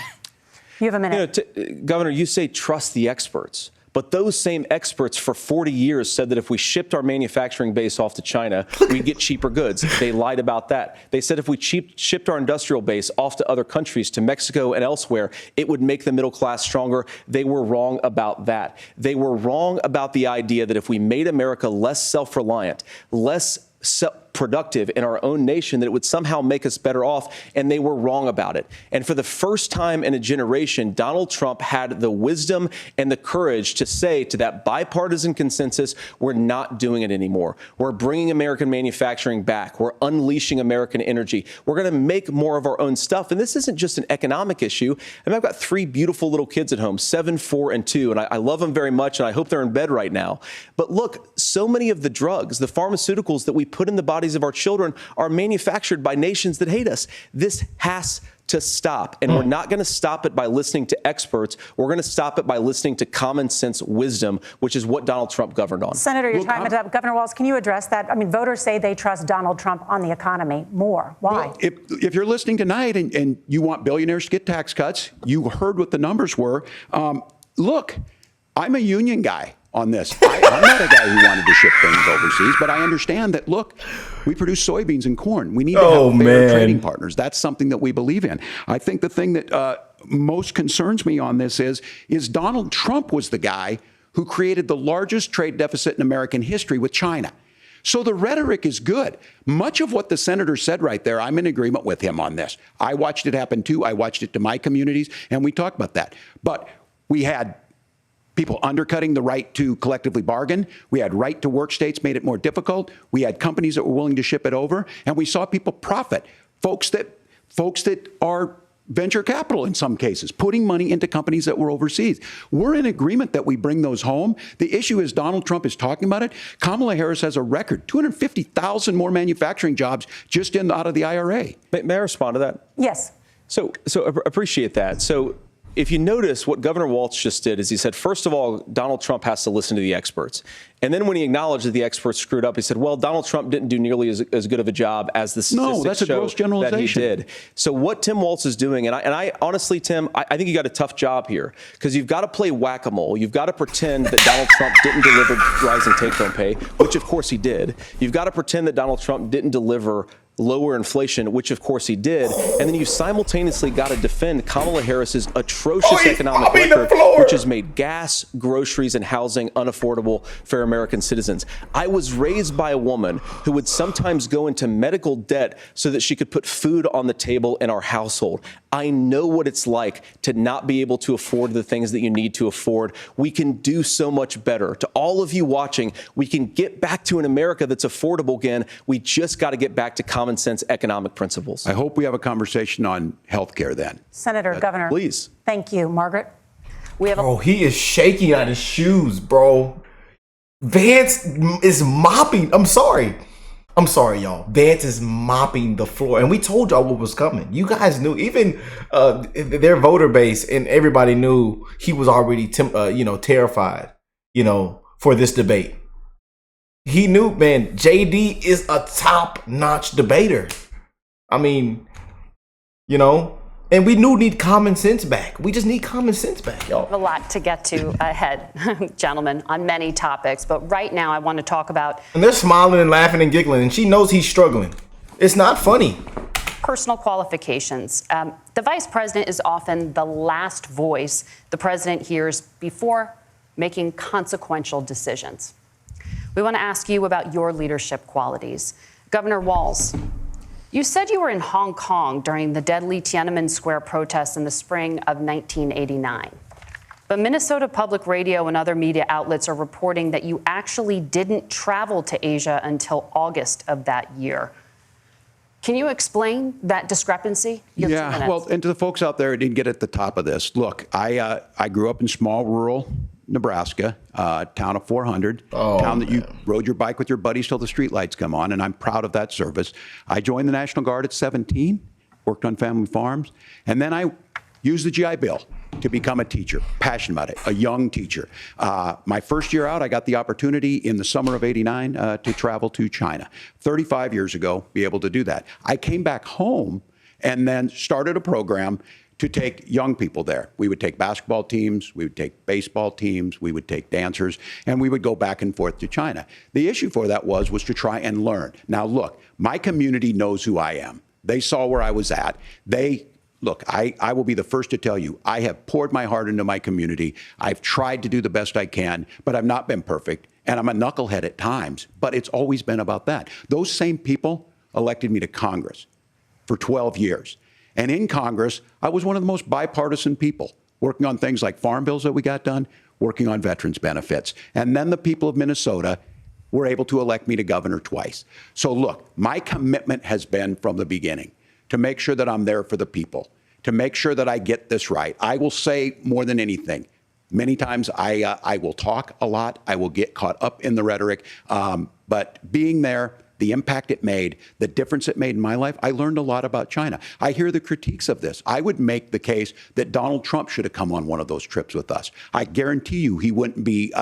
You have a minute. Governor, you say trust the experts. But those same experts for 40 years said that if we shipped our manufacturing base off to China, we'd get cheaper goods. They lied about that. They said if we shipped our industrial base off to other countries, to Mexico and elsewhere, it would make the middle class stronger. They were wrong about that. They were wrong about the idea that if we made America less self-reliant, less productive in our own nation, that it would somehow make us better off, and they were wrong about it. And for the first time in a generation, Donald Trump had the wisdom and the courage to say to that bipartisan consensus, we're not doing it anymore. We're bringing American manufacturing back. We're unleashing American energy. We're going to make more of our own stuff. And this isn't just an economic issue. I mean, I've got 3 beautiful little kids at home, 7, 4, and 2, and I love them very much, and I hope they're in bed right now. But look, so many of the drugs, the pharmaceuticals that we put in the bodies of our children are manufactured by nations that hate us. This has to stop. And we're not going to stop it by listening to experts. We're going to stop it by listening to common sense wisdom, which is what Donald Trump governed on. Senator, your time is up. Governor Walz, can you address that? I mean, voters say they trust Donald Trump on the economy more. Why? Well, if you're listening tonight and you want billionaires to get tax cuts, you heard what the numbers were. Look, I'm a union guy on this. I'm not a guy who wanted to ship things overseas, but I understand that, look, we produce soybeans and corn. We need to have fair trading partners. That's something that we believe in. I think the thing that most concerns me on this is Donald Trump was the guy who created the largest trade deficit in American history with China. So the rhetoric is good. Much of what the senator said right there, I'm in agreement with him on this. I watched it happen too. I watched it to my communities, and we talked about that. But we had people undercutting the right to collectively bargain. We had right to work states made it more difficult. We had companies that were willing to ship it over, and we saw people profit. Folks that are venture capital in some cases, putting money into companies that were overseas. We're in agreement that we bring those home. The issue is Donald Trump is talking about it. Kamala Harris has a record, 250,000 more manufacturing jobs just out of the IRA. May I respond to that? Yes. So appreciate that. So if you notice, what Governor Walz just did is he said, first of all, Donald Trump has to listen to the experts. And then when he acknowledged that the experts screwed up, he said, well, Donald Trump didn't do nearly as good of a job as the statistics that's a gross generalization. that he did. So what Tim Walz is doing, and I honestly, Tim, I think you got a tough job here, because you've got to play whack-a-mole. You've got to pretend that Donald Trump didn't deliver rising take-home pay, which of course he did. You've got to pretend that Donald Trump didn't deliver lower inflation, which of course he did, and then you simultaneously got to defend Kamala Harris's atrocious economic record, which has made gas, groceries, and housing unaffordable for American citizens. I was raised by a woman who would sometimes go into medical debt so that she could put food on the table in our household. I know what it's like to not be able to afford the things that you need to afford. We can do so much better. To all of you watching, we can get back to an America that's affordable again. We just got to get back to common sense economic principles. I hope we have a conversation on health care then. Senator, Governor. Please. Thank you. Margaret? Bro, he is shaking out his shoes, bro. Vance is mopping. I'm sorry, y'all. Vance is mopping the floor. And we told y'all what was coming. You guys knew, even their voter base, and everybody knew he was already, terrified, for this debate. He knew, man, JD is a top-notch debater. I mean, you know? And we do need common sense back. We just need common sense back, y'all. A lot to get to ahead, gentlemen, on many topics. But right now, I want to talk about... And they're smiling and laughing and giggling, and she knows he's struggling. It's not funny. Personal qualifications. The vice president is often the last voice the president hears before making consequential decisions. We want to ask you about your leadership qualities. Governor Walz, you said you were in Hong Kong during the deadly Tiananmen Square protests in the spring of 1989. But Minnesota Public Radio and other media outlets are reporting that you actually didn't travel to Asia until August of that year. Can you explain that discrepancy? Yeah, well, and to the folks out there who didn't get at the top of this, look, I grew up in small rural Nebraska, town of 400, town that you rode your bike with your buddies till the streetlights come on, and I'm proud of that service. I joined the National Guard at 17, worked on family farms, and then I used the GI Bill to become a teacher, passionate about it, a young teacher. My first year out, I got the opportunity in the summer of '89 to travel to China. 35 years ago, be able to do that. I came back home and then started a program to take young people there. We would take basketball teams, we would take baseball teams, we would take dancers, and we would go back and forth to China. The issue for that was to try and learn. Now look, my community knows who I am. They saw where I was at. Look, I will be the first to tell you, I have poured my heart into my community. I've tried to do the best I can, but I've not been perfect. And I'm a knucklehead at times, but it's always been about that. Those same people elected me to Congress for 12 years. And in Congress, I was one of the most bipartisan people, working on things like farm bills that we got done, working on veterans benefits. And then the people of Minnesota were able to elect me to governor twice. So look, my commitment has been from the beginning to make sure that I'm there for the people, to make sure that I get this right. I will say more than anything, many times I will talk a lot, I will get caught up in the rhetoric, but being there, the impact it made, the difference it made in my life, I learned a lot about China. I hear the critiques of this. I would make the case that Donald Trump should have come on one of those trips with us. I guarantee you he wouldn't be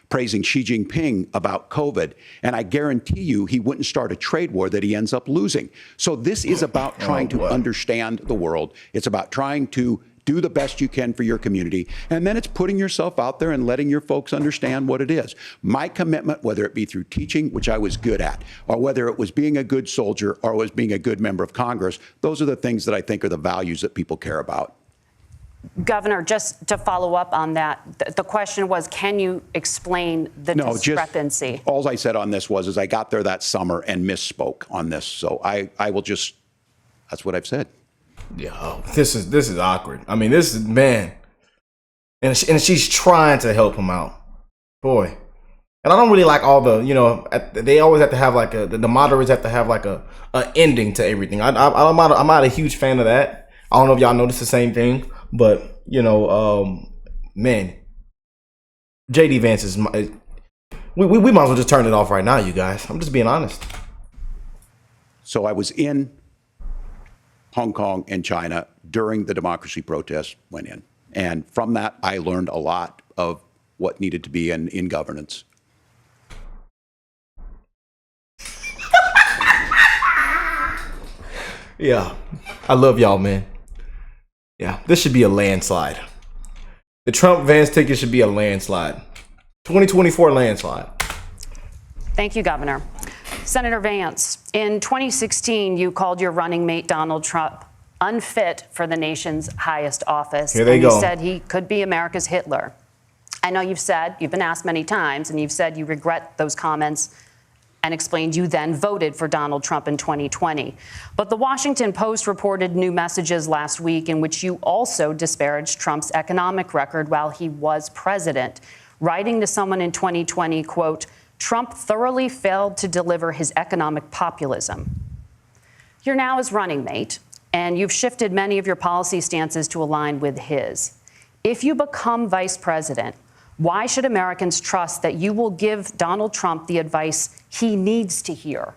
praising Xi Jinping about COVID, and I guarantee you he wouldn't start a trade war that he ends up losing. So this is about trying to understand the world. It's about trying to do the best you can for your community, and then it's putting yourself out there and letting your folks understand what it is. My commitment, whether it be through teaching, which I was good at, or whether it was being a good soldier or was being a good member of Congress, those are the things that I think are the values that people care about. Governor, just to follow up on that, the question was, can you explain the discrepancy? All I said on this was I got there that summer and misspoke on this. So I will just, that's what I've said. Yeah, this is awkward. I mean, this is, man. And she's trying to help him out. Boy. And I don't really like all the, they always have to have like the moderates have to have like a ending to everything. I'm not a huge fan of that. I don't know if y'all notice the same thing. But, man, JD Vance is, we might as well just turn it off right now, you guys. I'm just being honest. So I was in Hong Kong and China during the democracy protests went in. And from that, I learned a lot of what needed to be in governance. Yeah, I love y'all, man. Yeah, this should be a landslide. The Trump-Vance ticket should be a landslide. 2024 landslide. Thank you, Governor. Senator Vance, in 2016, you called your running mate Donald Trump unfit for the nation's highest office. Here they go. You said he could be America's Hitler. I know you've been asked many times, and you've said you regret those comments and explained you then voted for Donald Trump in 2020. But the Washington Post reported new messages last week in which you also disparaged Trump's economic record while he was president, writing to someone in 2020, quote, Trump thoroughly failed to deliver his economic populism. You're now his running mate, and you've shifted many of your policy stances to align with his. If you become vice president, why should Americans trust that you will give Donald Trump the advice he needs to hear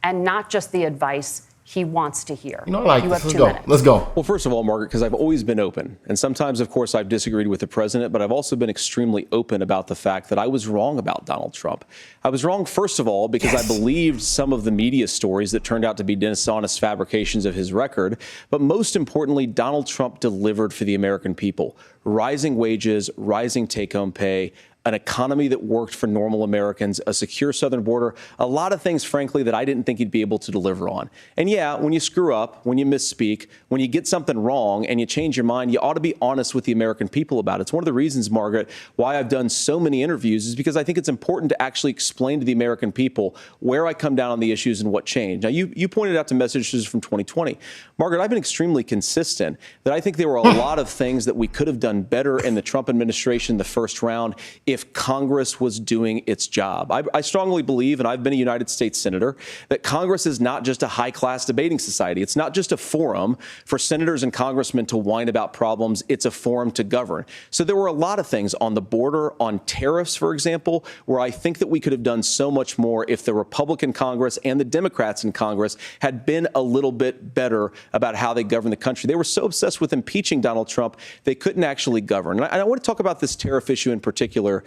and not just the advice he wants to hear. You know, like, you have let's 2 go. minutes. Let's go. Well, first of all, Margaret, because I've always been open. And sometimes, of course, I've disagreed with the president, but I've also been extremely open about the fact that I was wrong about Donald Trump. I was wrong, first of all, because I believed some of the media stories that turned out to be dishonest fabrications of his record. But most importantly, Donald Trump delivered for the American people. Rising wages, rising take-home pay, an economy that worked for normal Americans, a secure southern border, a lot of things, frankly, that I didn't think he'd be able to deliver on. And yeah, when you screw up, when you misspeak, when you get something wrong and you change your mind, you ought to be honest with the American people about it. It's one of the reasons, Margaret, why I've done so many interviews is because I think it's important to actually explain to the American people where I come down on the issues and what changed. Now, you pointed out to messages from 2020. Margaret, I've been extremely consistent that I think there were a lot of things that we could have done better in the Trump administration the first round if Congress was doing its job. I strongly believe, and I've been a United States Senator, that Congress is not just a high-class debating society. It's not just a forum for senators and congressmen to whine about problems. It's a forum to govern. So there were a lot of things on the border, on tariffs, for example, where I think that we could have done so much more if the Republican Congress and the Democrats in Congress had been a little bit better about how they govern the country. They were so obsessed with impeaching Donald Trump, they couldn't actually govern. And I want to talk about this tariff issue in particular,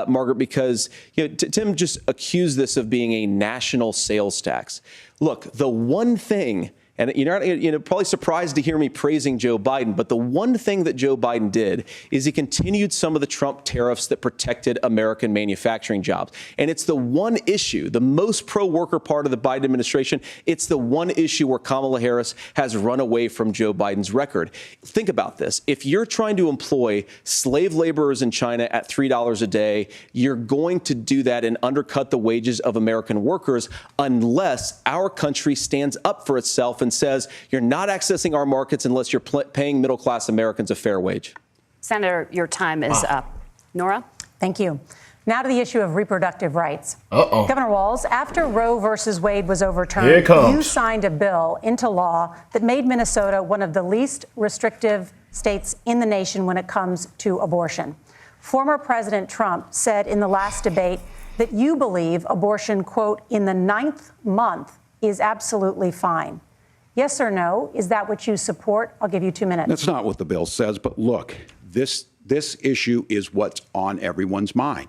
Margaret, because Tim just accused this of being a national sales tax. Look, the one thing, and you're probably surprised to hear me praising Joe Biden, but the one thing that Joe Biden did is he continued some of the Trump tariffs that protected American manufacturing jobs. And it's the one issue, the most pro-worker part of the Biden administration, it's the one issue where Kamala Harris has run away from Joe Biden's record. Think about this. If you're trying to employ slave laborers in China at $3 a day, you're going to do that and undercut the wages of American workers unless our country stands up for itself and says you're not accessing our markets unless you're paying middle-class Americans a fair wage. Senator, your time is up. Nora? Thank you. Now to the issue of reproductive rights. Uh-oh. Governor Walz, after Roe versus Wade was overturned, Here it comes. you signed a bill into law that made Minnesota one of the least restrictive states in the nation when it comes to abortion. Former President Trump said in the last debate that you believe abortion, quote, in the 9th month is absolutely fine. Yes or no? Is that what you support? I'll give you 2 minutes. That's not what the bill says. But look, this issue is what's on everyone's mind.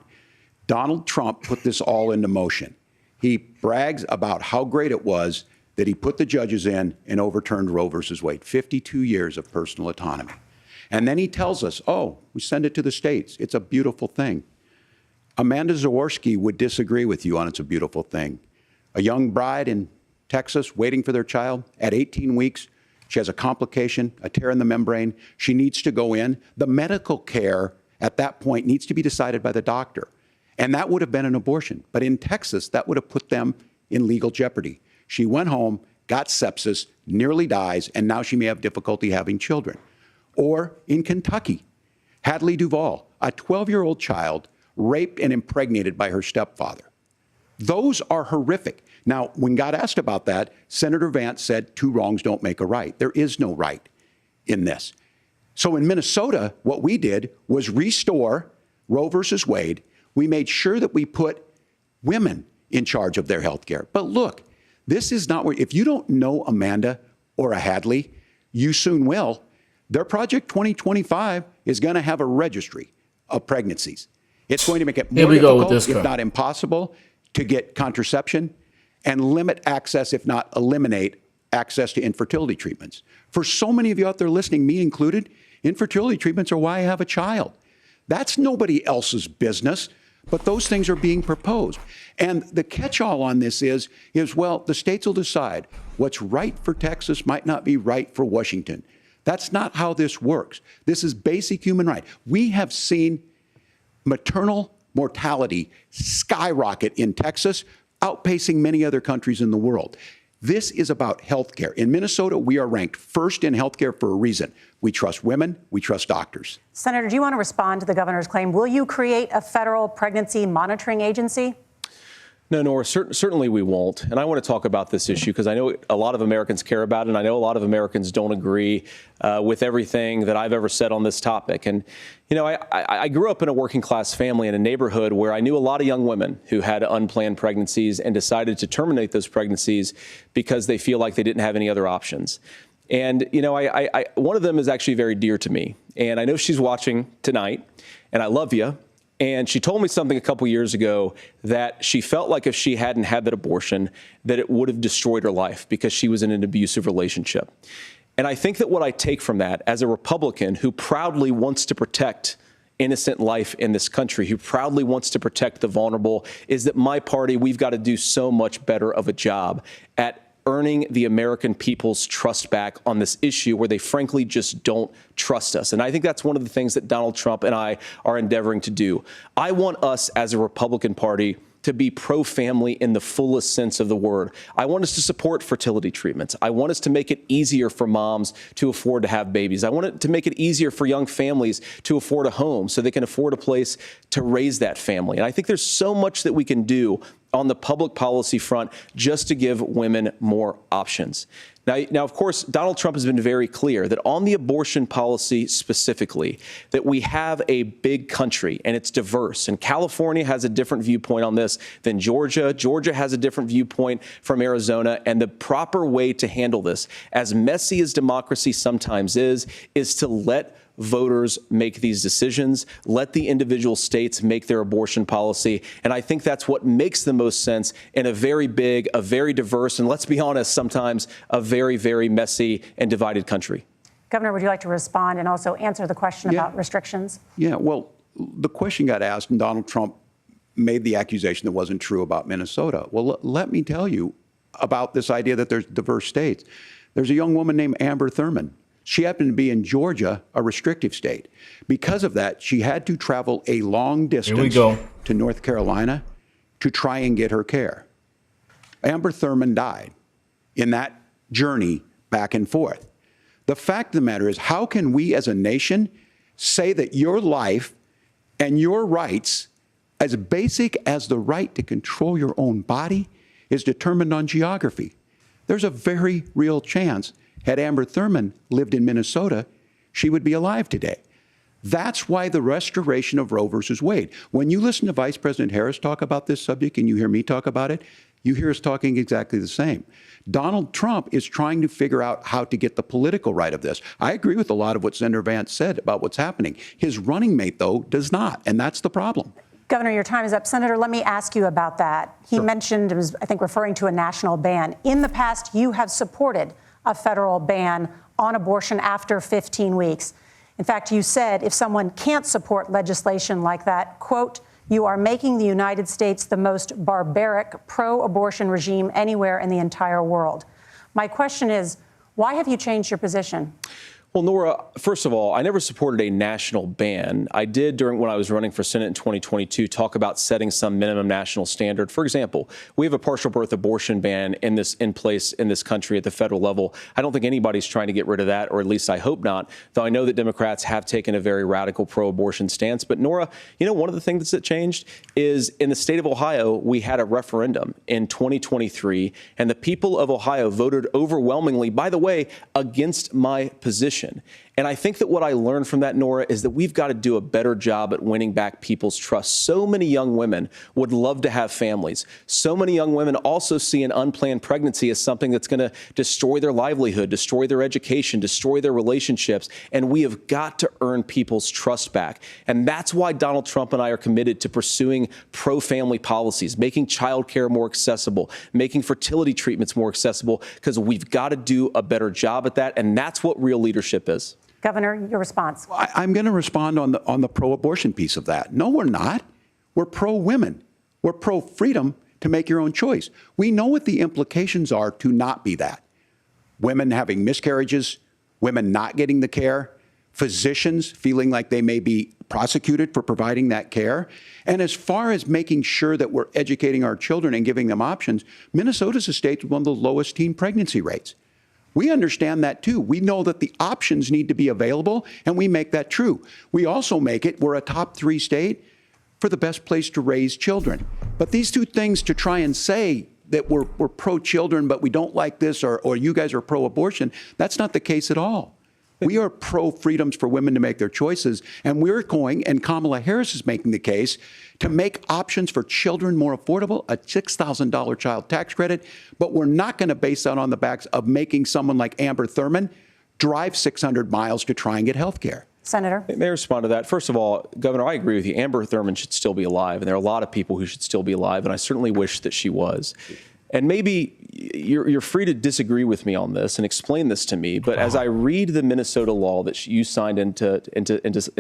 Donald Trump put this all into motion. He brags about how great it was that he put the judges in and overturned Roe versus Wade, 52 years of personal autonomy. And then he tells us, oh, we send it to the states. It's a beautiful thing. Amanda Zaworski would disagree with you on it's a beautiful thing. A young bride in Texas waiting for their child at 18 weeks. She has a complication, a tear in the membrane. She needs to go in. The medical care at that point needs to be decided by the doctor. And that would have been an abortion. But in Texas, that would have put them in legal jeopardy. She went home, got sepsis, nearly dies, and now she may have difficulty having children. Or in Kentucky, Hadley Duvall, a 12-year-old child raped and impregnated by her stepfather. Those are horrific. Now, when God asked about that, Senator Vance said 2 wrongs don't make a right. There is no right in this. So in Minnesota, what we did was restore Roe versus Wade. We made sure that we put women in charge of their health care. But look, this is not where, if you don't know Amanda or a Hadley, you soon will. Their Project 2025 is going to have a registry of pregnancies. It's going to make it more difficult, if not impossible, to get contraception and limit access, if not eliminate access to infertility treatments. For so many of you out there listening, me included, infertility treatments are why I have a child. That's nobody else's business, but those things are being proposed. And the catch-all on this is, well, the states will decide what's right for Texas might not be right for Washington. That's not how this works. This is basic human right. We have seen maternal mortality skyrocket in Texas, outpacing many other countries in the world. This is about health care. In Minnesota, we are ranked first in health care for a reason. We trust women. We trust doctors. Senator, do you want to respond to the governor's claim? Will you create a federal pregnancy monitoring agency? No, Nora, certainly we won't. And I want to talk about this issue because I know a lot of Americans care about it, and I know a lot of Americans don't agree with everything that I've ever said on this topic. And, you know, I grew up in a working class family in a neighborhood where I knew a lot of young women who had unplanned pregnancies and decided to terminate those pregnancies because they feel like they didn't have any other options. And, you know, one of them is actually very dear to me. And I know she's watching tonight, and I love you. And she told me something a couple years ago that she felt like if she hadn't had that abortion, that it would have destroyed her life because she was in an abusive relationship. And I think that what I take from that as a Republican who proudly wants to protect innocent life in this country, who proudly wants to protect the vulnerable, is that my party, we've got to do so much better of a job at earning the American people's trust back on this issue where they frankly just don't trust us. And I think that's one of the things that Donald Trump and I are endeavoring to do. I want us as a Republican Party to be pro-family in the fullest sense of the word. I want us to support fertility treatments. I want us to make it easier for moms to afford to have babies. I want it to make it easier for young families to afford a home so they can afford a place to raise that family. And I think there's so much that we can do on the public policy front just to give women more options. Now, of course, Donald Trump has been very clear that on the abortion policy specifically, that we have a big country and it's diverse. And California has a different viewpoint on this than Georgia. Georgia has a different viewpoint from Arizona. And the proper way to handle this, as messy as democracy sometimes is to let voters make these decisions, let the individual states make their abortion policy. And I think that's what makes the most sense in a very big, a very diverse, and let's be honest, sometimes a very, very messy and divided country. Governor, would you like to respond and also answer the question about restrictions? Yeah, well, the question got asked and Donald Trump made the accusation that wasn't true about Minnesota. Well, let me tell you about this idea that there's diverse states. There's a young woman named Amber Thurman. She happened to be in Georgia, a restrictive state. Because of that, she had to travel a long distance to North Carolina to try and get her care. Amber Thurman died in that journey back and forth. The fact of the matter is, how can we as a nation say that your life and your rights, as basic as the right to control your own body, is determined on geography? There's a very real chance had Amber Thurman lived in Minnesota, she would be alive today. That's why the restoration of Roe versus Wade. When you listen to Vice President Harris talk about this subject and you hear me talk about it, you hear us talking exactly the same. Donald Trump is trying to figure out how to get the political right of this. I agree with a lot of what Senator Vance said about what's happening. His running mate, though, does not, and that's the problem. Governor, your time is up. Senator, let me ask you about that. He mentioned, was, I think, referring to a national ban. In the past, you have supported a federal ban on abortion after 15 weeks. In fact, you said if someone can't support legislation like that, quote, you are making the United States the most barbaric pro-abortion regime anywhere in the entire world. My question is, why have you changed your position? Well, Nora, first of all, I never supported a national ban. I did when I was running for Senate in 2022 talk about setting some minimum national standard. For example, we have a partial birth abortion ban in place in this country at the federal level. I don't think anybody's trying to get rid of that, or at least I hope not, though I know that Democrats have taken a very radical pro-abortion stance. But Nora, you know, one of the things that changed is in the state of Ohio, we had a referendum in 2023, and the people of Ohio voted overwhelmingly, by the way, against my position. And I think that what I learned from that, Nora, is that we've got to do a better job at winning back people's trust. So many young women would love to have families. So many young women also see an unplanned pregnancy as something that's going to destroy their livelihood, destroy their education, destroy their relationships. And we have got to earn people's trust back. And that's why Donald Trump and I are committed to pursuing pro-family policies, making childcare more accessible, making fertility treatments more accessible, because we've got to do a better job at that. And that's what real leadership is. Governor, your response. I'm going to respond on the pro-abortion piece of that. No, we're not. We're pro-women. We're pro-freedom to make your own choice. We know what the implications are to not be that. Women having miscarriages, women not getting the care, physicians feeling like they may be prosecuted for providing that care. And as far as making sure that we're educating our children and giving them options, Minnesota's a state with one of the lowest teen pregnancy rates. We understand that, too. We know that the options need to be available, and we make that true. We also make it, we're a top 3 state for the best place to raise children. But these two things to try and say that we're pro-children, but we don't like this, or you guys are pro-abortion, that's not the case at all. We are pro-freedoms for women to make their choices, and we're going, and Kamala Harris is making the case, to make options for children more affordable, a $6,000 child tax credit, but we're not going to base that on the backs of making someone like Amber Thurman drive 600 miles to try and get health care. Senator? May I respond to that? First of all, Governor, I agree with you. Amber Thurman should still be alive, and there are a lot of people who should still be alive, and I certainly wish that she was. And maybe you're free to disagree with me on this and explain this to me, but as I read the Minnesota law that you signed into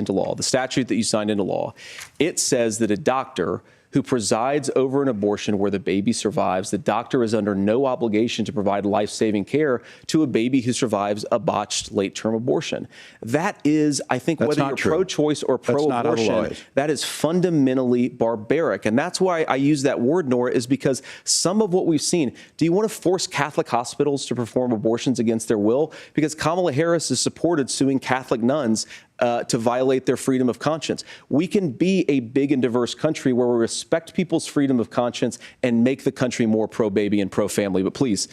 law, the statute that you signed into law, it says that a doctor who presides over an abortion where the baby survives, the doctor is under no obligation to provide life-saving care to a baby who survives a botched late-term abortion. That is, I think, whether you're pro-choice or pro-abortion, that is fundamentally barbaric. And that's why I use that word, Nora, is because some of what we've seen, do you want to force Catholic hospitals to perform abortions against their will? Because Kamala Harris has supported suing Catholic nuns to violate their freedom of conscience. We can be a big and diverse country where we respect people's freedom of conscience and make the country more pro-baby and pro-family. But please.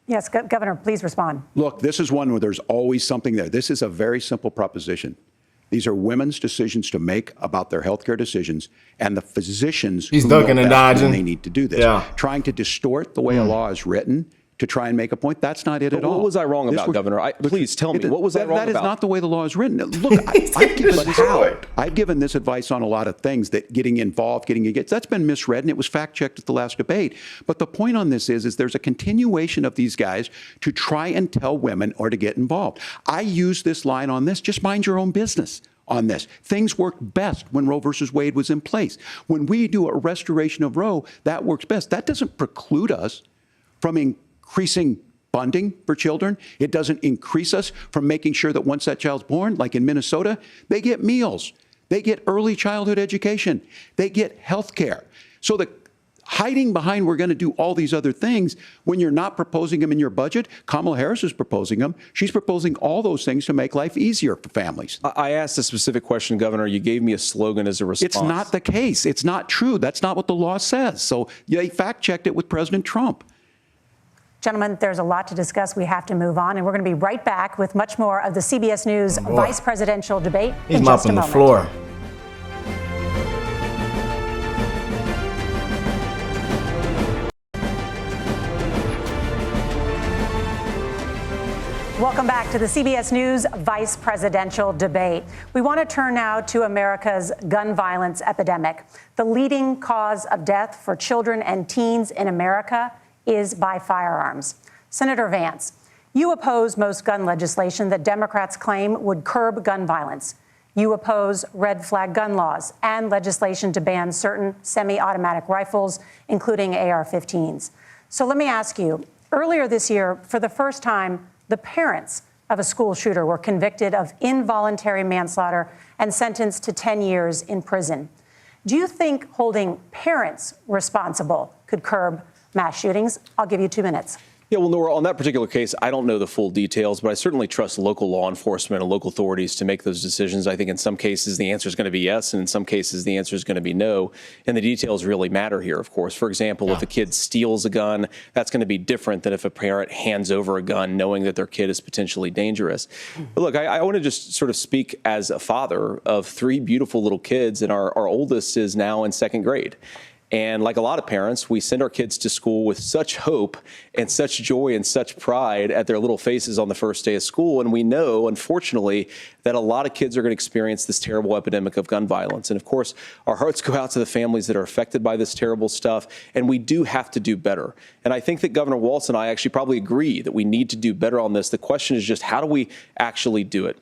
Yes, Governor, please respond. Look, this is one where there's always something there. This is a very simple proposition. These are women's decisions to make about their health care decisions, and the physicians who know best when they need to do this. Trying to distort the way a law is written to try and make a point, that's not it at all. What was I wrong about, Governor? Please tell me, what was I wrong about? That is not the way the law is written. Look, I've given this advice on a lot of things, that getting involved, getting engaged, that's been misread, and it was fact-checked at the last debate. But the point on this is there's a continuation of these guys to try and tell women or to get involved. I use this line on this, just mind your own business on this. Things worked best when Roe versus Wade was in place. When we do a restoration of Roe, that works best. That doesn't preclude us from increasing funding for children. It doesn't increase us from making sure that once that child's born, like in Minnesota, they get meals, they get early childhood education, they get health care. So the hiding behind we're going to do all these other things when you're not proposing them in your budget, Kamala Harris is proposing them. She's proposing all those things to make life easier for families. I asked a specific question, Governor. You gave me a slogan as a response. It's not the case. It's not true. That's not what the law says. So they fact-checked it with President Trump. Gentlemen, there's a lot to discuss. We have to move on, and we're going to be right back with much more of the CBS News vice presidential debate in just a moment. He's mopping the floor. Welcome back to the CBS News vice presidential debate. We want to turn now to America's gun violence epidemic. The leading cause of death for children and teens in America is by firearms. Senator Vance, you oppose most gun legislation that Democrats claim would curb gun violence. You oppose red flag gun laws and legislation to ban certain semi-automatic rifles, including AR-15s. So let me ask you, earlier this year, for the first time, the parents of a school shooter were convicted of involuntary manslaughter and sentenced to 10 years in prison. Do you think holding parents responsible could curb mass shootings? I'll give you 2 minutes. Yeah, well, Nora, on that particular case, I don't know the full details, but I certainly trust local law enforcement and local authorities to make those decisions. I think in some cases the answer is going to be yes, and in some cases the answer is going to be no. And the details really matter here, of course. For example, if a kid steals a gun, that's going to be different than if a parent hands over a gun knowing that their kid is potentially dangerous. But look, I want to just sort of speak as a father of 3 beautiful little kids, and our oldest is now in 2nd grade. And like a lot of parents, we send our kids to school with such hope and such joy and such pride at their little faces on the first day of school. And we know, unfortunately, that a lot of kids are going to experience this terrible epidemic of gun violence. And of course, our hearts go out to the families that are affected by this terrible stuff. And we do have to do better. And I think that Governor Walz and I actually probably agree that we need to do better on this. The question is just, how do we actually do it?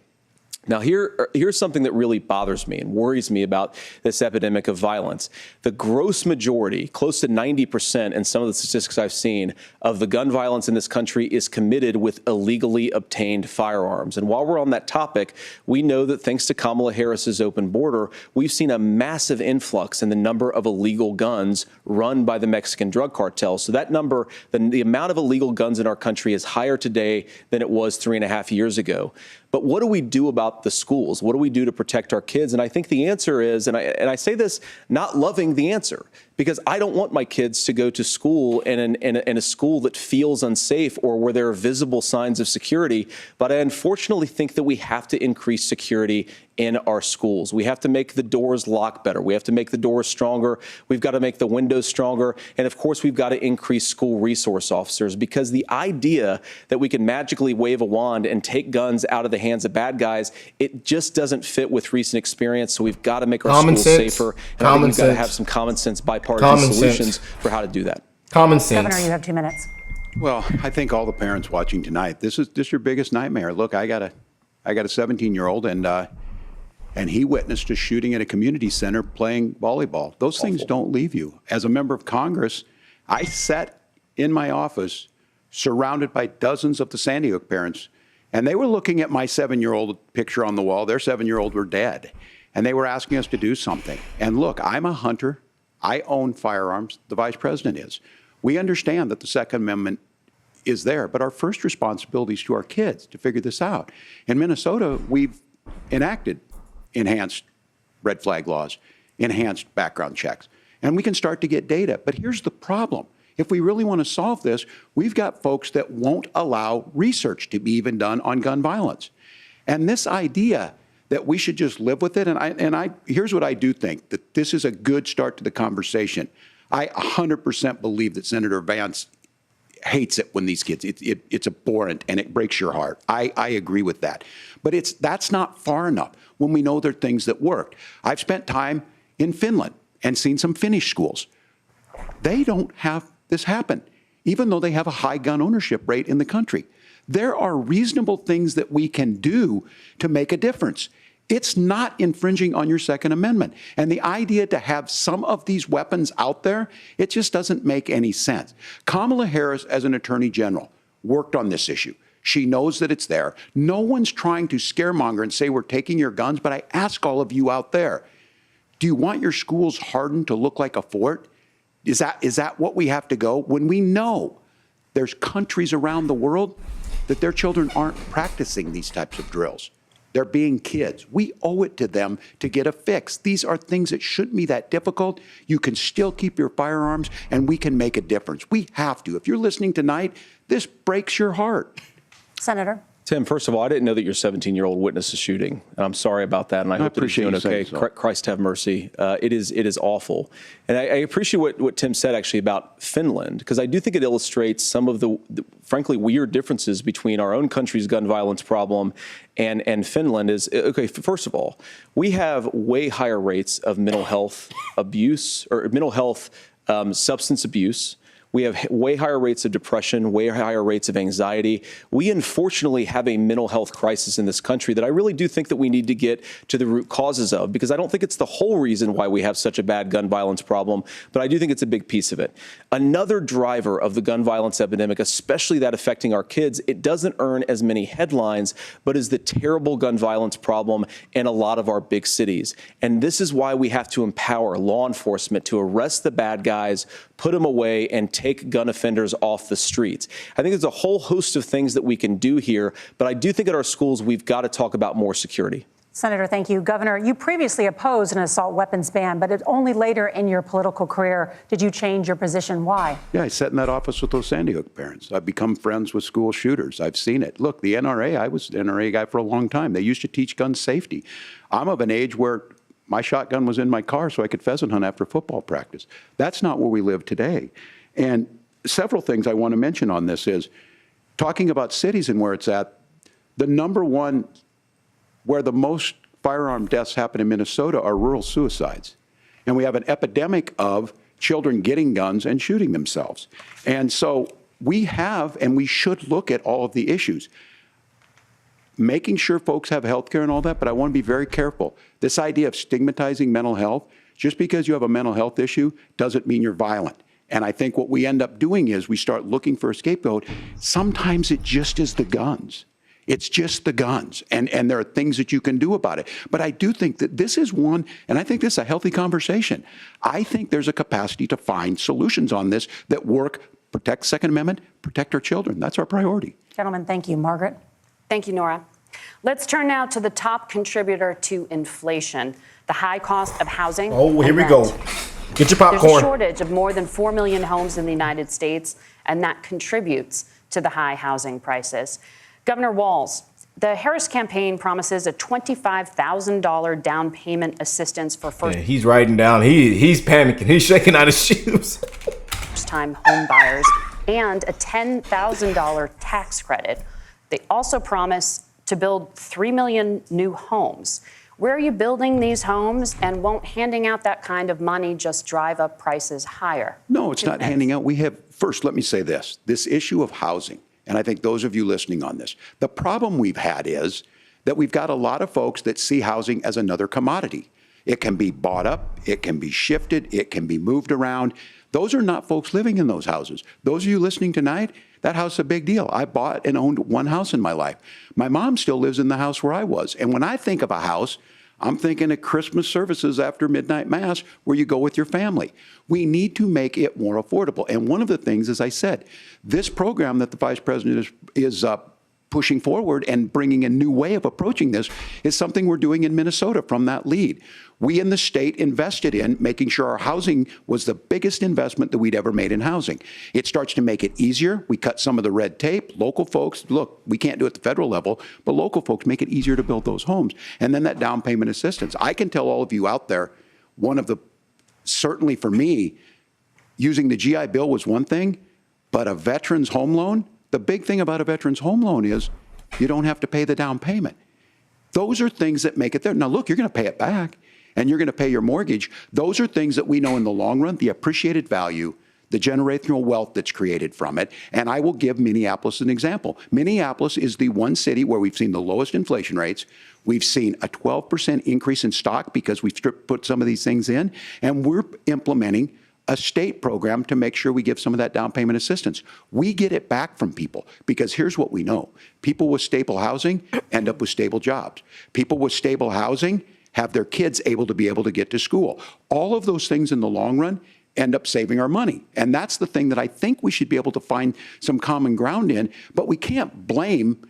Now, here's something that really bothers me and worries me about this epidemic of violence. The gross majority, close to 90% in some of the statistics I've seen, of the gun violence in this country is committed with illegally obtained firearms. And while we're on that topic, we know that thanks to Kamala Harris's open border, we've seen a massive influx in the number of illegal guns run by the Mexican drug cartels. So that number, the amount of illegal guns in our country is higher today than it was 3.5 years ago. But what do we do about the schools? What do we do to protect our kids? And I think the answer is, and I say this not loving the answer, because I don't want my kids to go to school in a school that feels unsafe or where there are visible signs of security. But I unfortunately think that we have to increase security in our schools. We have to make the doors lock better. We have to make the doors stronger. We've got to make the windows stronger. And of course, we've got to increase school resource officers, because the idea that we can magically wave a wand and take guns out of the hands of bad guys, it just doesn't fit with recent experience. So we've got to make our schools safer. And I think we've got to have some common sense bipartisan solutions for how to do that. Common sense. Governor, you have 2 minutes. Well, I think all the parents watching tonight, this is your biggest nightmare. Look, I got a 17-year-old, and he witnessed a shooting at a community center playing volleyball. Those things don't leave you. As a member of Congress, I sat in my office surrounded by dozens of the Sandy Hook parents, and they were looking at my 7-year-old picture on the wall. Their 7-year-old were dead, and they were asking us to do something. And look, I'm a hunter. I own firearms. The vice president is. We understand that the Second Amendment is there, but our first responsibility is to our kids to figure this out. In Minnesota, we've enacted enhanced red flag laws, enhanced background checks, and we can start to get data. But here's the problem. If we really want to solve this, we've got folks that won't allow research to be even done on gun violence. And this idea that we should just live with it, and here's what I do think, that this is a good start to the conversation. I 100% believe that Senator Vance hates it when these kids, it's abhorrent and it breaks your heart. I agree with that. But that's not far enough when we know there are things that work. I've spent time in Finland and seen some Finnish schools. They don't have this happen, even though they have a high gun ownership rate in the country. There are reasonable things that we can do to make a difference. It's not infringing on your Second Amendment. And the idea to have some of these weapons out there, it just doesn't make any sense. Kamala Harris, as an attorney general, worked on this issue. She knows that it's there. No one's trying to scaremonger and say we're taking your guns, but I ask all of you out there, do you want your schools hardened to look like a fort? Is that what we have to go? When we know there's countries around the world that their children aren't practicing these types of drills. They're being kids. We owe it to them to get a fix. These are things that shouldn't be that difficult. You can still keep your firearms, and we can make a difference. We have to. If you're listening tonight, this breaks your heart. Senator. Tim, first of all, I didn't know that your 17-year-old witnessed a shooting. And I'm sorry about that, and I hope that he's doing okay. So. Christ have mercy. It is awful. And I appreciate what Tim said, actually, about Finland, because I do think it illustrates some of the frankly, weird differences between our own country's gun violence problem and Finland. Is, okay, first of all, we have way higher rates of mental health abuse, or mental health substance abuse. We have way higher rates of depression, way higher rates of anxiety. We unfortunately have a mental health crisis in this country that I really do think that we need to get to the root causes of, because I don't think it's the whole reason why we have such a bad gun violence problem, but I do think it's a big piece of it. Another driver of the gun violence epidemic, especially that affecting our kids, it doesn't earn as many headlines, but is the terrible gun violence problem in a lot of our big cities. And this is why we have to empower law enforcement to arrest the bad guys, put them away, and take gun offenders off the streets. I think there's a whole host of things that we can do here, but I do think at our schools we've got to talk about more security. Senator, thank you. Governor, you previously opposed an assault weapons ban, but only later in your political career did you change your position. Why? Yeah, I sat in that office with those Sandy Hook parents. I've become friends with school shooters. I've seen it. Look, the NRA, I was an NRA guy for a long time. They used to teach gun safety. I'm of an age where my shotgun was in my car so I could pheasant hunt after football practice. That's not where we live today. And several things I want to mention on this is talking about cities and where it's at. The number one where the most firearm deaths happen in Minnesota are rural suicides. And we have an epidemic of children getting guns and shooting themselves. And so we have, and we should look at all of the issues. Making sure folks have health care and all that, but I want to be very careful. This idea of stigmatizing mental health, just because you have a mental health issue doesn't mean you're violent. And I think what we end up doing is we start looking for a scapegoat. Sometimes it just is the guns. It's just the guns. And there are things that you can do about it. But I do think that this is one, and I think this is a healthy conversation. I think there's a capacity to find solutions on this that work, protect Second Amendment, protect our children. That's our priority. Gentlemen, thank you. Margaret? Thank you, Nora. Let's turn now to the top contributor to inflation, the high cost of housing. Oh, here we rent. go. Get your popcorn. There's a shortage of more than 4 million homes in the United States, and that contributes to the high housing prices. Governor Walz, the Harris campaign promises a $25,000 down payment assistance for he's writing down. He's panicking. He's shaking out his shoes. first-time home buyers and a $10,000 tax credit. They also promise to build 3 million new homes. Where are you building these homes, and won't handing out that kind of money just drive up prices higher? No, it's not handing out. First, let me say this issue of housing, and I think those of you listening on this, the problem we've had is that we've got a lot of folks that see housing as another commodity. It can be bought up, it can be shifted, it can be moved around. Those are not folks living in those houses. Those of you listening tonight, that house is a big deal. I bought and owned one house in my life. My mom still lives in the house where I was. And when I think of a house, I'm thinking of Christmas services after midnight mass where you go with your family. We need to make it more affordable. And one of the things, as I said, this program that the Vice President is pushing forward and bringing a new way of approaching this is something we're doing in Minnesota from that lead. We in the state invested in making sure our housing was the biggest investment that we'd ever made in housing. It starts to make it easier. We cut some of the red tape. Local folks, look, we can't do it at the federal level, but local folks make it easier to build those homes. And then that down payment assistance. I can tell all of you out there, certainly for me, using the GI Bill was one thing, but a veteran's home loan, the big thing about a veteran's home loan is you don't have to pay the down payment. Those are things that make it there. Now, look, you're going to pay it back, and you're going to pay your mortgage. Those are things that we know in the long run, the appreciated value, the generational wealth that's created from it. And I will give Minneapolis an example. Minneapolis is the one city where we've seen the lowest inflation rates. We've seen a 12% increase in stock because we've put some of these things in, and we're implementing a state program to make sure we give some of that down payment assistance. We get it back from people because here's what we know. People with stable housing end up with stable jobs. People with stable housing have their kids able to get to school. All of those things in the long run end up saving our money. And that's the thing that I think we should be able to find some common ground in, but we can't blame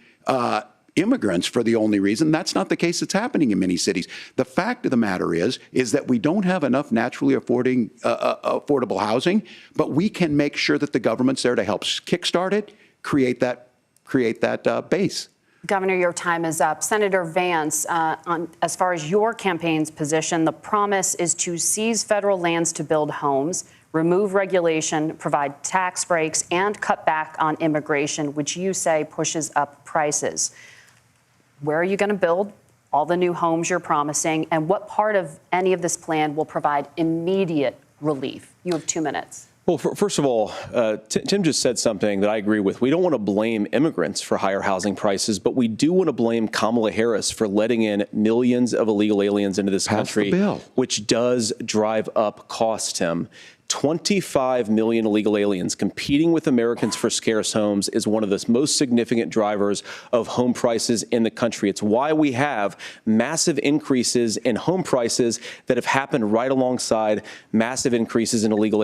immigrants for the only reason. That's not the case that's happening in many cities. The fact of the matter is that we don't have enough naturally affordable housing, but we can make sure that the government's there to help kickstart it, create that base. Governor, your time is up. Senator Vance, as far as your campaign's position, the promise is to seize federal lands to build homes, remove regulation, provide tax breaks, and cut back on immigration, which you say pushes up prices. Where are you going to build all the new homes you're promising, and what part of any of this plan will provide immediate relief? You have 2 minutes. Well, first of all, Tim just said something that I agree with. We don't want to blame immigrants for higher housing prices, but we do want to blame Kamala Harris for letting in millions of illegal aliens into this country, which does drive up costs, Tim. 25 million illegal aliens competing with Americans for scarce homes is one of the most significant drivers of home prices in the country. It's why we have massive increases in home prices that have happened right alongside massive increases in illegal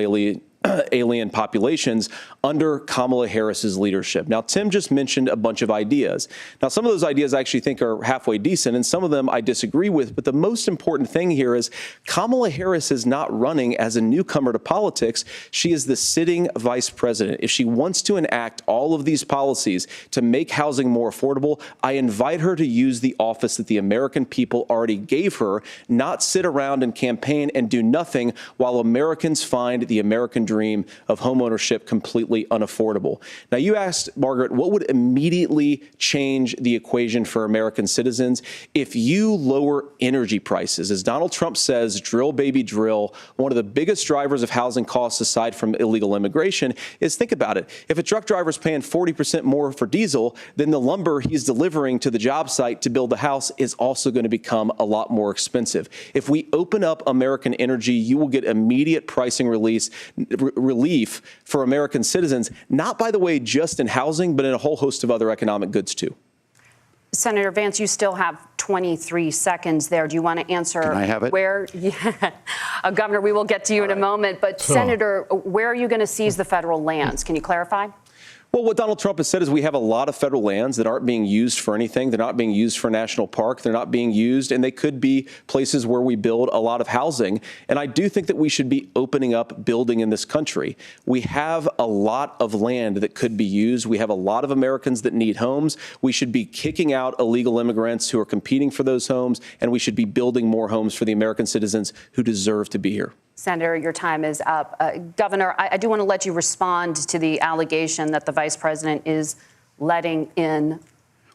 alien populations under Kamala Harris's leadership. Now, Tim just mentioned a bunch of ideas. Now, some of those ideas I actually think are halfway decent, and some of them I disagree with. But the most important thing here is Kamala Harris is not running as a newcomer to politics. She is the sitting vice president. If she wants to enact all of these policies to make housing more affordable, I invite her to use the office that the American people already gave her, not sit around and campaign and do nothing while Americans find the American dream of homeownership completely unaffordable. Now, you asked, Margaret, what would immediately change the equation for American citizens if you lower energy prices? As Donald Trump says, drill, baby, drill. One of the biggest drivers of housing costs, aside from illegal immigration, is, think about it. If a truck driver is paying 40% more for diesel, then the lumber he's delivering to the job site to build the house is also going to become a lot more expensive. If we open up American energy, you will get immediate pricing relief for American citizens, not, by the way, just in housing, but in a whole host of other economic goods, too. Senator Vance, you still have 23 seconds there. Do you want to answer? Can I have it? Where, yeah. Governor, we will get to you in a moment. But, Senator, where are you going to seize the federal lands? Can you clarify? Well, what Donald Trump has said is we have a lot of federal lands that aren't being used for anything. They're not being used for a national park. They're not being used, and they could be places where we build a lot of housing. And I do think that we should be opening up building in this country. We have a lot of land that could be used. We have a lot of Americans that need homes. We should be kicking out illegal immigrants who are competing for those homes, and we should be building more homes for the American citizens who deserve to be here. Senator, your time is up. Governor, I do want to let you respond to the allegation that the vice president is letting in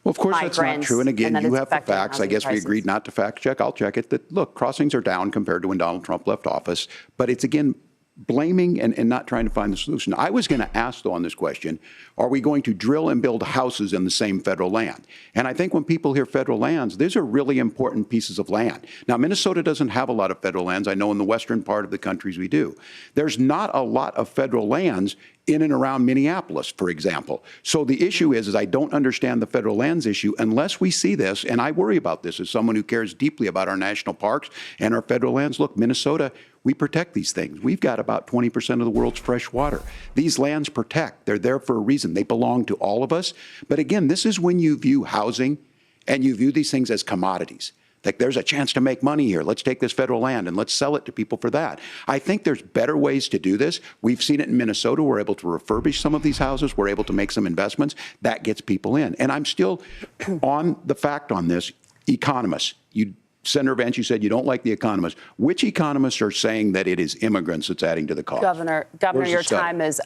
Well, of course, that's not true. And again, you have the facts. I guess prices. we agreed not to fact check. I'll check it. That, look, crossings are down compared to when Donald Trump left office. But it's, again, blaming and not trying to find the solution. I was going to ask, though, on this question, are we going to drill and build houses in the same federal land? And I think when people hear federal lands, these are really important pieces of land. Now, Minnesota doesn't have a lot of federal lands. I know in the western part of the countries we do. There's not a lot of federal lands in and around Minneapolis, for example. So the issue is I don't understand the federal lands issue unless we see this, and I worry about this as someone who cares deeply about our national parks and our federal lands. Look, Minnesota, we protect these things. We've got about 20% of the world's fresh water. These lands protect. They're there for a reason. They belong to all of us. But again, this is when you view housing and you view these things as commodities. Like, there's a chance to make money here. Let's take this federal land and let's sell it to people for that. I think there's better ways to do this. We've seen it in Minnesota. We're able to refurbish some of these houses. We're able to make some investments. That gets people in. And I'm still on the fact on this. Economists, Senator Vance, you said you don't like the economists. Which economists are saying that it is immigrants that's adding to the cost? Governor, your time is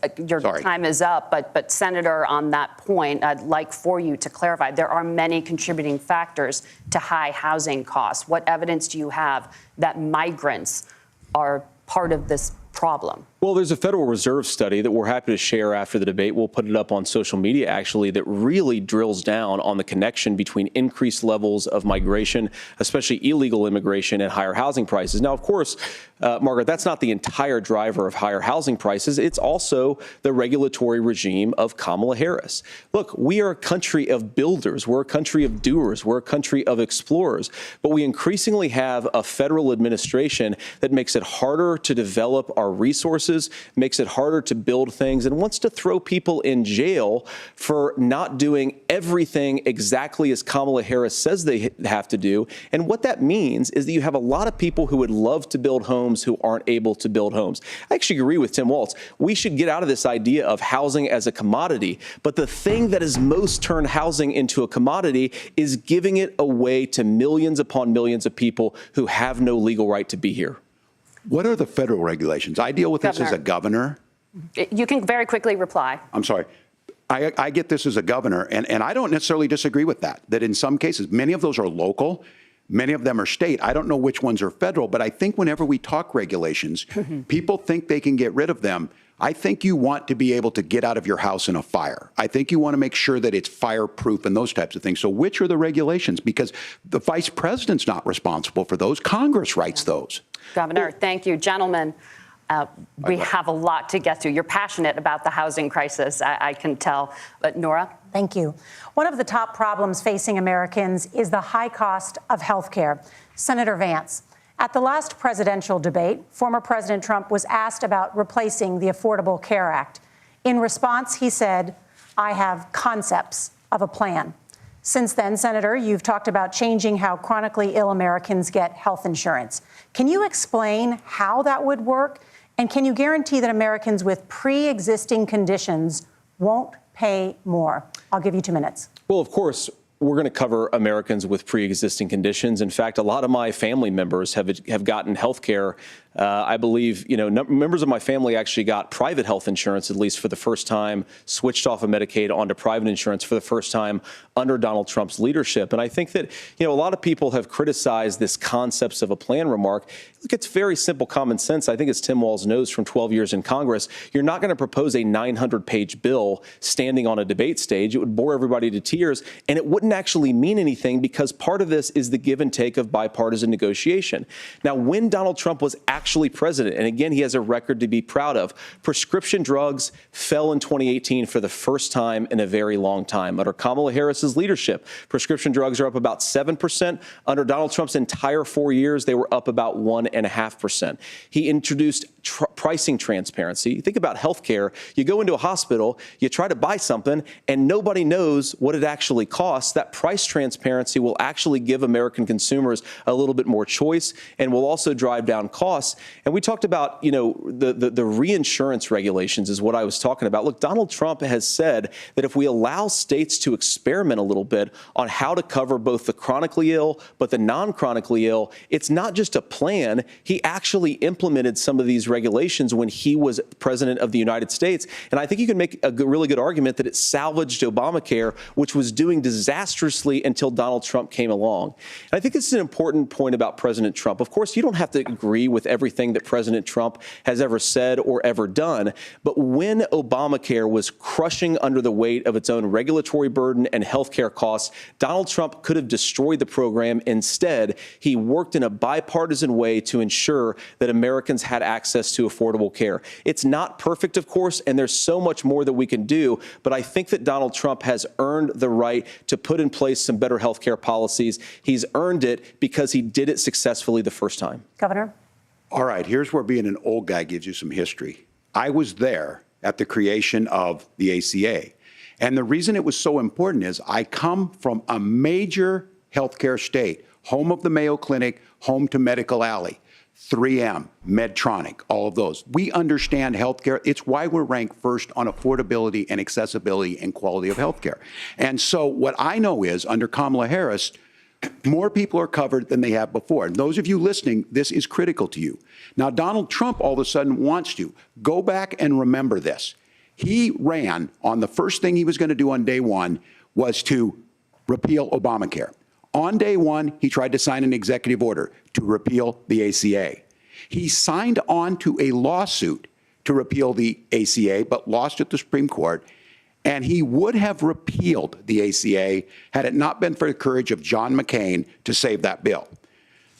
up. But Senator, on that point, I'd like for you to clarify. There are many contributing factors to high housing costs. What evidence do you have that migrants are part of this problem? Well, there's a Federal Reserve study that we're happy to share after the debate. We'll put it up on social media, actually, that really drills down on the connection between increased levels of migration, especially illegal immigration, and higher housing prices. Now, of course, Margaret, that's not the entire driver of higher housing prices. It's also the regulatory regime of Kamala Harris. Look, we are a country of builders. We're a country of doers. We're a country of explorers. But we increasingly have a federal administration that makes it harder to develop our resources, makes it harder to build things, and wants to throw people in jail for not doing everything exactly as Kamala Harris says they have to do. And what that means is that you have a lot of people who would love to build homes who aren't able to build homes. I actually agree with Tim Walz. We should get out of this idea of housing as a commodity. But the thing that has most turned housing into a commodity is giving it away to millions upon millions of people who have no legal right to be here. What are the federal regulations? I deal with this as a governor. You can very quickly reply. I'm sorry. I get this as a governor, and I don't necessarily disagree with that in some cases, many of those are local, many of them are state. I don't know which ones are federal, but I think whenever we talk regulations, people think they can get rid of them. I think you want to be able to get out of your house in a fire. I think you want to make sure that it's fireproof and those types of things. So which are the regulations? Because the vice president's not responsible for those. Congress writes those. Governor, thank you. Gentlemen, we have a lot to get to. You're passionate about the housing crisis, I can tell. But Nora? Thank you. One of the top problems facing Americans is the high cost of health care. Senator Vance, at the last presidential debate, former President Trump was asked about replacing the Affordable Care Act. In response, he said, "I have concepts of a plan." Since then, Senator, you've talked about changing how chronically ill Americans get health insurance. Can you explain how that would work? And can you guarantee that Americans with pre-existing conditions won't pay more? I'll give you 2 minutes. Well, of course, we're going to cover Americans with pre-existing conditions. In fact, a lot of my family members have gotten health care. I believe, members of my family actually got private health insurance, at least for the first time, switched off of Medicaid onto private insurance for the first time under Donald Trump's leadership. And I think that, a lot of people have criticized this concepts of a plan remark. Look, it's very simple common sense. I think as Tim Walz knows from 12 years in Congress, you're not going to propose a 900-page bill standing on a debate stage. It would bore everybody to tears, and it wouldn't actually mean anything because part of this is the give and take of bipartisan negotiation. Now, when Donald Trump was actually president. And again, he has a record to be proud of. Prescription drugs fell in 2018 for the first time in a very long time. Under Kamala Harris's leadership, prescription drugs are up about 7%. Under Donald Trump's entire 4 years, they were up about 1.5%. He introduced pricing transparency. Think about healthcare. You go into a hospital, you try to buy something, and nobody knows what it actually costs. That price transparency will actually give American consumers a little bit more choice and will also drive down costs. And we talked about, the reinsurance regulations is what I was talking about. Look, Donald Trump has said that if we allow states to experiment a little bit on how to cover both the chronically ill but the non-chronically ill, it's not just a plan. He actually implemented some of these regulations when he was president of the United States. And I think you can make a really good argument that it salvaged Obamacare, which was doing disastrously until Donald Trump came along. And I think this is an important point about President Trump. Of course, you don't have to agree with everything that President Trump has ever said or ever done. But when Obamacare was crushing under the weight of its own regulatory burden and healthcare costs, Donald Trump could have destroyed the program. Instead, he worked in a bipartisan way to ensure that Americans had access to affordable care. It's not perfect, of course, and there's so much more that we can do, but I think that Donald Trump has earned the right to put in place some better health care policies. He's earned it because he did it successfully the first time. Governor? All right, here's where being an old guy gives you some history. I was there at the creation of the ACA, and the reason it was so important is I come from a major healthcare state, home of the Mayo Clinic, home to Medical Alley. 3M, Medtronic, all of those. We understand healthcare. It's why we're ranked first on affordability and accessibility and quality of healthcare. And so what I know is under Kamala Harris, more people are covered than they have before. And those of you listening, this is critical to you. Now, Donald Trump all of a sudden wants to go back and remember this. He ran on the first thing he was going to do on day one was to repeal Obamacare. On day one, he tried to sign an executive order to repeal the ACA. He signed on to a lawsuit to repeal the ACA, but lost at the Supreme Court. And he would have repealed the ACA had it not been for the courage of John McCain to save that bill.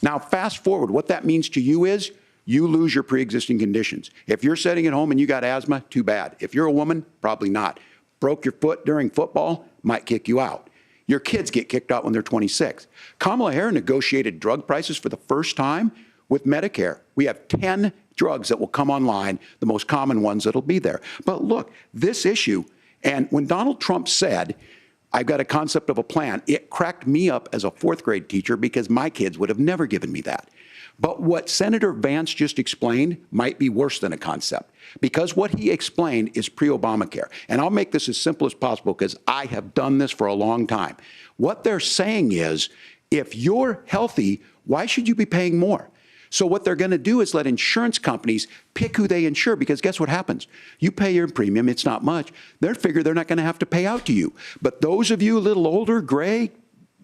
Now, fast forward, what that means to you is you lose your pre-existing conditions. If you're sitting at home and you got asthma, too bad. If you're a woman, probably not. Broke your foot during football, might kick you out. Your kids get kicked out when they're 26. Kamala Harris negotiated drug prices for the first time with Medicare. We have 10 drugs that will come online, the most common ones that'll be there. But look, this issue, and when Donald Trump said, I've got a concept of a plan, it cracked me up as a fourth grade teacher because my kids would have never given me that. But what Senator Vance just explained might be worse than a concept, because what he explained is pre-Obamacare. And I'll make this as simple as possible because I have done this for a long time. What they're saying is, if you're healthy, why should you be paying more? So what they're going to do is let insurance companies pick who they insure, because guess what happens? You pay your premium, it's not much. They figure they're not going to have to pay out to you. But those of you a little older, gray,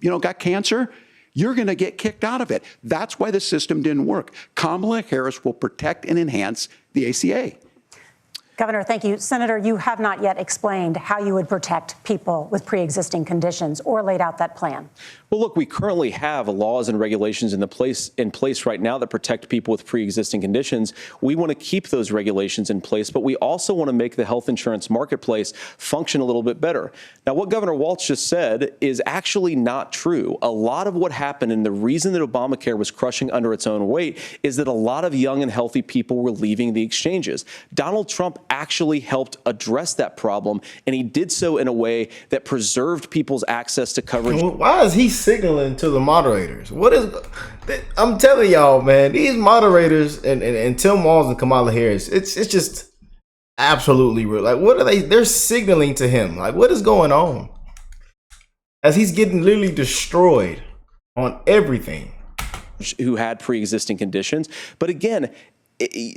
got cancer, you're going to get kicked out of it. That's why the system didn't work. Kamala Harris will protect and enhance the ACA. Governor, thank you. Senator, you have not yet explained how you would protect people with pre-existing conditions or laid out that plan. Well, look, we currently have laws and regulations in place right now that protect people with pre-existing conditions. We want to keep those regulations in place, but we also want to make the health insurance marketplace function a little bit better. Now, what Governor Walz just said is actually not true. A lot of what happened, and the reason that Obamacare was crushing under its own weight, is that a lot of young and healthy people were leaving the exchanges. Donald Trump actually helped address that problem, and he did so in a way that preserved people's access to coverage. Why is he signaling to the moderators? What is? I'm telling y'all, man, these moderators and Tim Walz and Kamala Harris, it's just absolutely real. Like, what are they? They're signaling to him. Like, what is going on? As he's getting literally destroyed on everything. Who had pre-existing conditions, but again,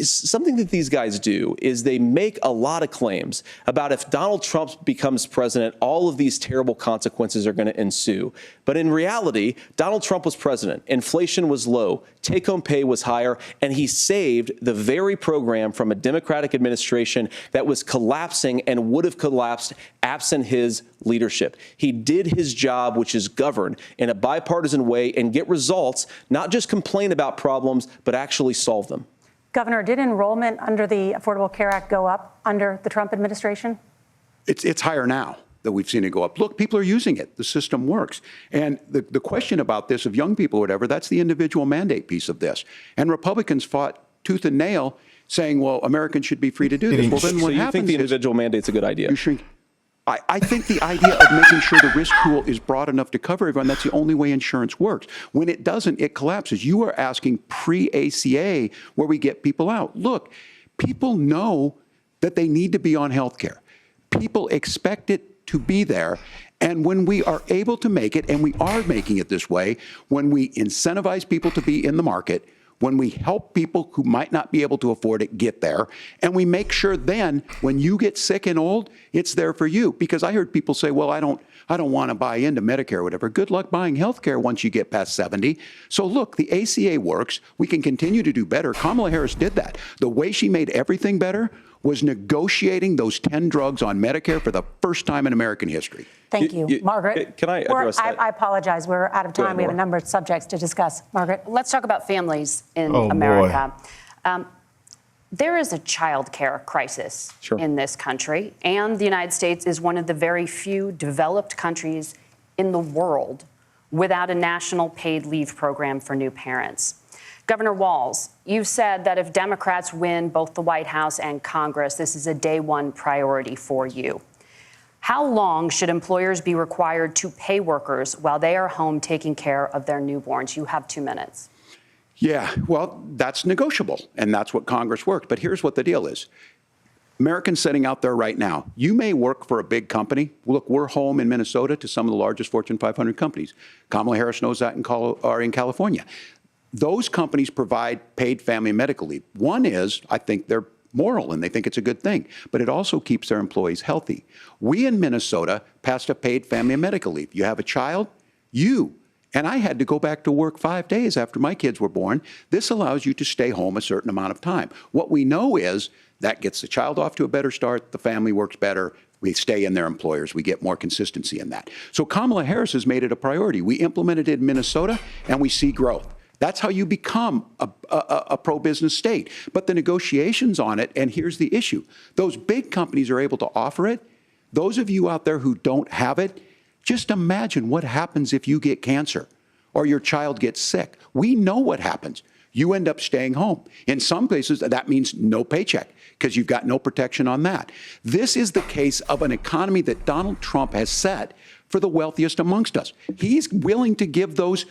something that these guys do is they make a lot of claims about if Donald Trump becomes president, all of these terrible consequences are going to ensue. But in reality, Donald Trump was president. Inflation was low. Take-home pay was higher. And he saved the very program from a Democratic administration that was collapsing and would have collapsed absent his leadership. He did his job, which is govern in a bipartisan way and get results, not just complain about problems, but actually solve them. Governor, did enrollment under the Affordable Care Act go up under the Trump administration? It's higher now that we've seen it go up. Look, people are using it. The system works. And the question about this of young people or whatever, that's the individual mandate piece of this. And Republicans fought tooth and nail saying, well, Americans should be free to do this. Well, then what you happens think the individual mandate's a good idea? You shrink. I think the idea of making sure the risk pool is broad enough to cover everyone, that's the only way insurance works. When it doesn't, it collapses. You are asking pre-ACA where we get people out. Look, people know that they need to be on health care. People expect it to be there. And when we are able to make it, and we are making it this way, when we incentivize people to be in the market, when we help people who might not be able to afford it get there, and we make sure then when you get sick and old, it's there for you. Because I heard people say, well, I don't want to buy into Medicare or whatever. Good luck buying health care once you get past 70. So look, the ACA works. We can continue to do better. Kamala Harris did that. The way she made everything better was negotiating those 10 drugs on Medicare for the first time in American history. Thank you. Margaret? Can I address that? I apologize. We're out of time. We have a number of subjects to discuss. Margaret? Let's talk about families in America. There is a child care crisis in this country, and the United States is one of the very few developed countries in the world without a national paid leave program for new parents. Governor Walz, you've said that if Democrats win both the White House and Congress, this is a day one priority for you. How long should employers be required to pay workers while they are home taking care of their newborns? You have 2 minutes. Yeah, well, that's negotiable, and that's what Congress worked. But here's what the deal is. Americans sitting out there right now, you may work for a big company. Look, we're home in Minnesota to some of the largest Fortune 500 companies. Kamala Harris knows that in California. Those companies provide paid family and medical leave. One is, I think they're moral and they think it's a good thing, but it also keeps their employees healthy. We in Minnesota passed a paid family and medical leave. You have a child, and I had to go back to work 5 days after my kids were born. This allows you to stay home a certain amount of time. What we know is that gets the child off to a better start, the family works better, we stay in their employers, we get more consistency in that. So Kamala Harris has made it a priority. We implemented it in Minnesota and we see growth. That's how you become a pro-business state. But the negotiations on it, and here's the issue, those big companies are able to offer it. Those of you out there who don't have it, just imagine what happens if you get cancer or your child gets sick. We know what happens. You end up staying home. In some places, that means no paycheck because you've got no protection on that. This is the case of an economy that Donald Trump has set for the wealthiest amongst us. He's willing to give those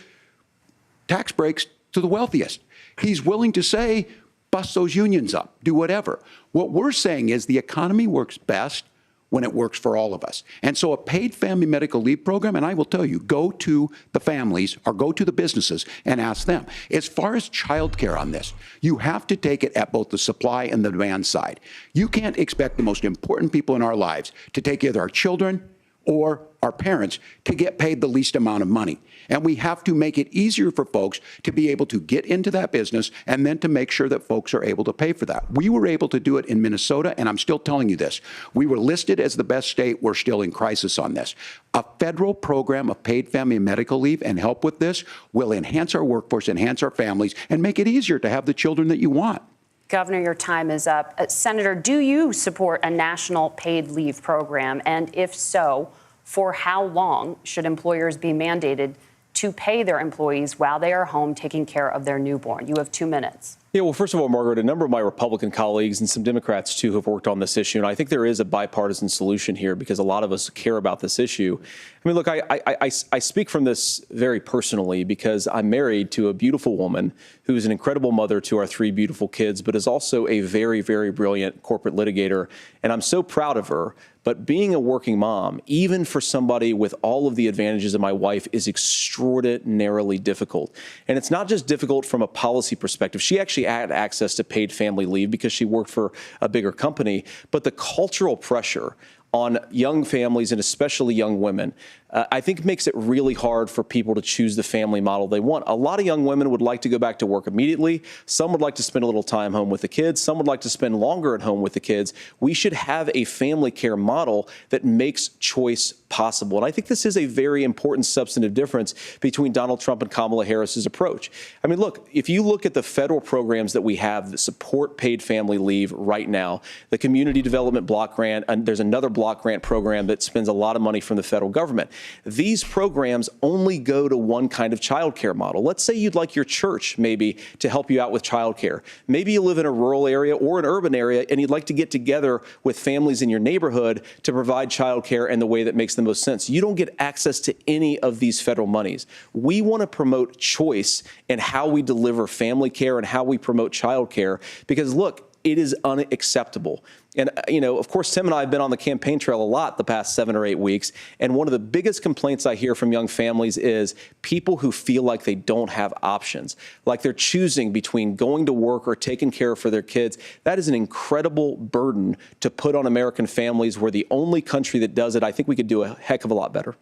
tax breaks to the wealthiest. He's willing to say, bust those unions up, do whatever. What we're saying is the economy works best when it works for all of us. And so a paid family medical leave program, and I will tell you, go to the families or go to the businesses and ask them. As far as childcare on this, you have to take it at both the supply and the demand side. You can't expect the most important people in our lives to take either our children or our parents to get paid the least amount of money. And we have to make it easier for folks to be able to get into that business and then to make sure that folks are able to pay for that. We were able to do it in Minnesota, and I'm still telling you this. We were listed as the best state. We're still in crisis on this. A federal program of paid family and medical leave and help with this will enhance our workforce, enhance our families, and make it easier to have the children that you want. Governor, your time is up. Senator, do you support a national paid leave program? And if so, for how long should employers be mandated to pay their employees while they are home taking care of their newborn? You have 2 minutes. Yeah, well, first of all, Margaret, a number of my Republican colleagues and some Democrats, too, have worked on this issue. And I think there is a bipartisan solution here because a lot of us care about this issue. I mean, look, I speak from this very personally because I'm married to a beautiful woman who is an incredible mother to our 3 beautiful kids, but is also a very, very brilliant corporate litigator. And I'm so proud of her. But being a working mom, even for somebody with all of the advantages of my wife, is extraordinarily difficult. And it's not just difficult from a policy perspective. She actually had access to paid family leave because she worked for a bigger company. But the cultural pressure on young families and especially young women I think makes it really hard for people to choose the family model they want. A lot of young women would like to go back to work immediately. Some would like to spend a little time home with the kids. Some would like to spend longer at home with the kids. We should have a family care model that makes choice possible. And I think this is a very important substantive difference between Donald Trump and Kamala Harris's approach. I mean, look, if you look at the federal programs that we have that support paid family leave right now, the Community Development Block Grant, and there's another block grant program that spends a lot of money from the federal government. These programs only go to one kind of childcare model. Let's say you'd like your church maybe to help you out with childcare. Maybe you live in a rural area or an urban area and you'd like to get together with families in your neighborhood to provide childcare in the way that makes the most sense. You don't get access to any of these federal monies. We want to promote choice in how we deliver family care and how we promote childcare because, look, it is unacceptable. And, of course, Tim and I have been on the campaign trail a lot the past 7 or 8 weeks. And one of the biggest complaints I hear from young families is people who feel like they don't have options, like they're choosing between going to work or taking care for their kids. That is an incredible burden to put on American families. We're the only country that does it. I think we could do a heck of a lot better.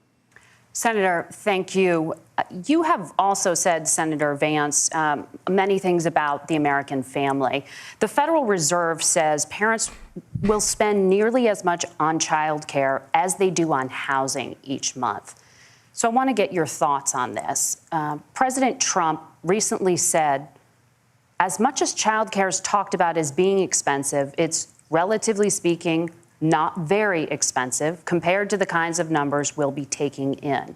Senator, thank you. You have also said, Senator Vance, many things about the American family. The Federal Reserve says parents will spend nearly as much on child care as they do on housing each month. So I want to get your thoughts on this. President Trump recently said, as much as child care is talked about as being expensive, it's relatively speaking not very expensive compared to the kinds of numbers we'll be taking in.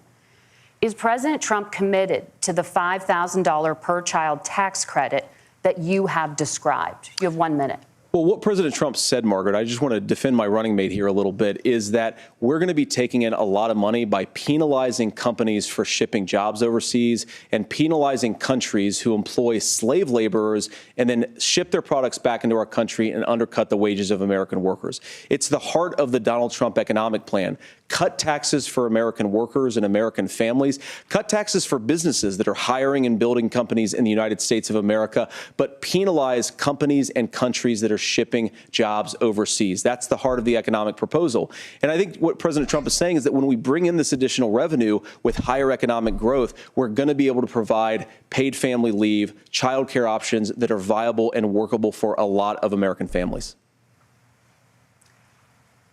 Is President Trump committed to the $5,000 per child tax credit that you have described? You have 1 minute. Well, what President Trump said, Margaret, I just want to defend my running mate here a little bit, is that we're going to be taking in a lot of money by penalizing companies for shipping jobs overseas and penalizing countries who employ slave laborers and then ship their products back into our country and undercut the wages of American workers. It's the heart of the Donald Trump economic plan. Cut taxes for American workers and American families. Cut taxes for businesses that are hiring and building companies in the United States of America, but penalize companies and countries that are shipping jobs overseas. That's the heart of the economic proposal. And I think what President Trump is saying is that when we bring in this additional revenue with higher economic growth, we're going to be able to provide paid family leave, child care options that are viable and workable for a lot of American families.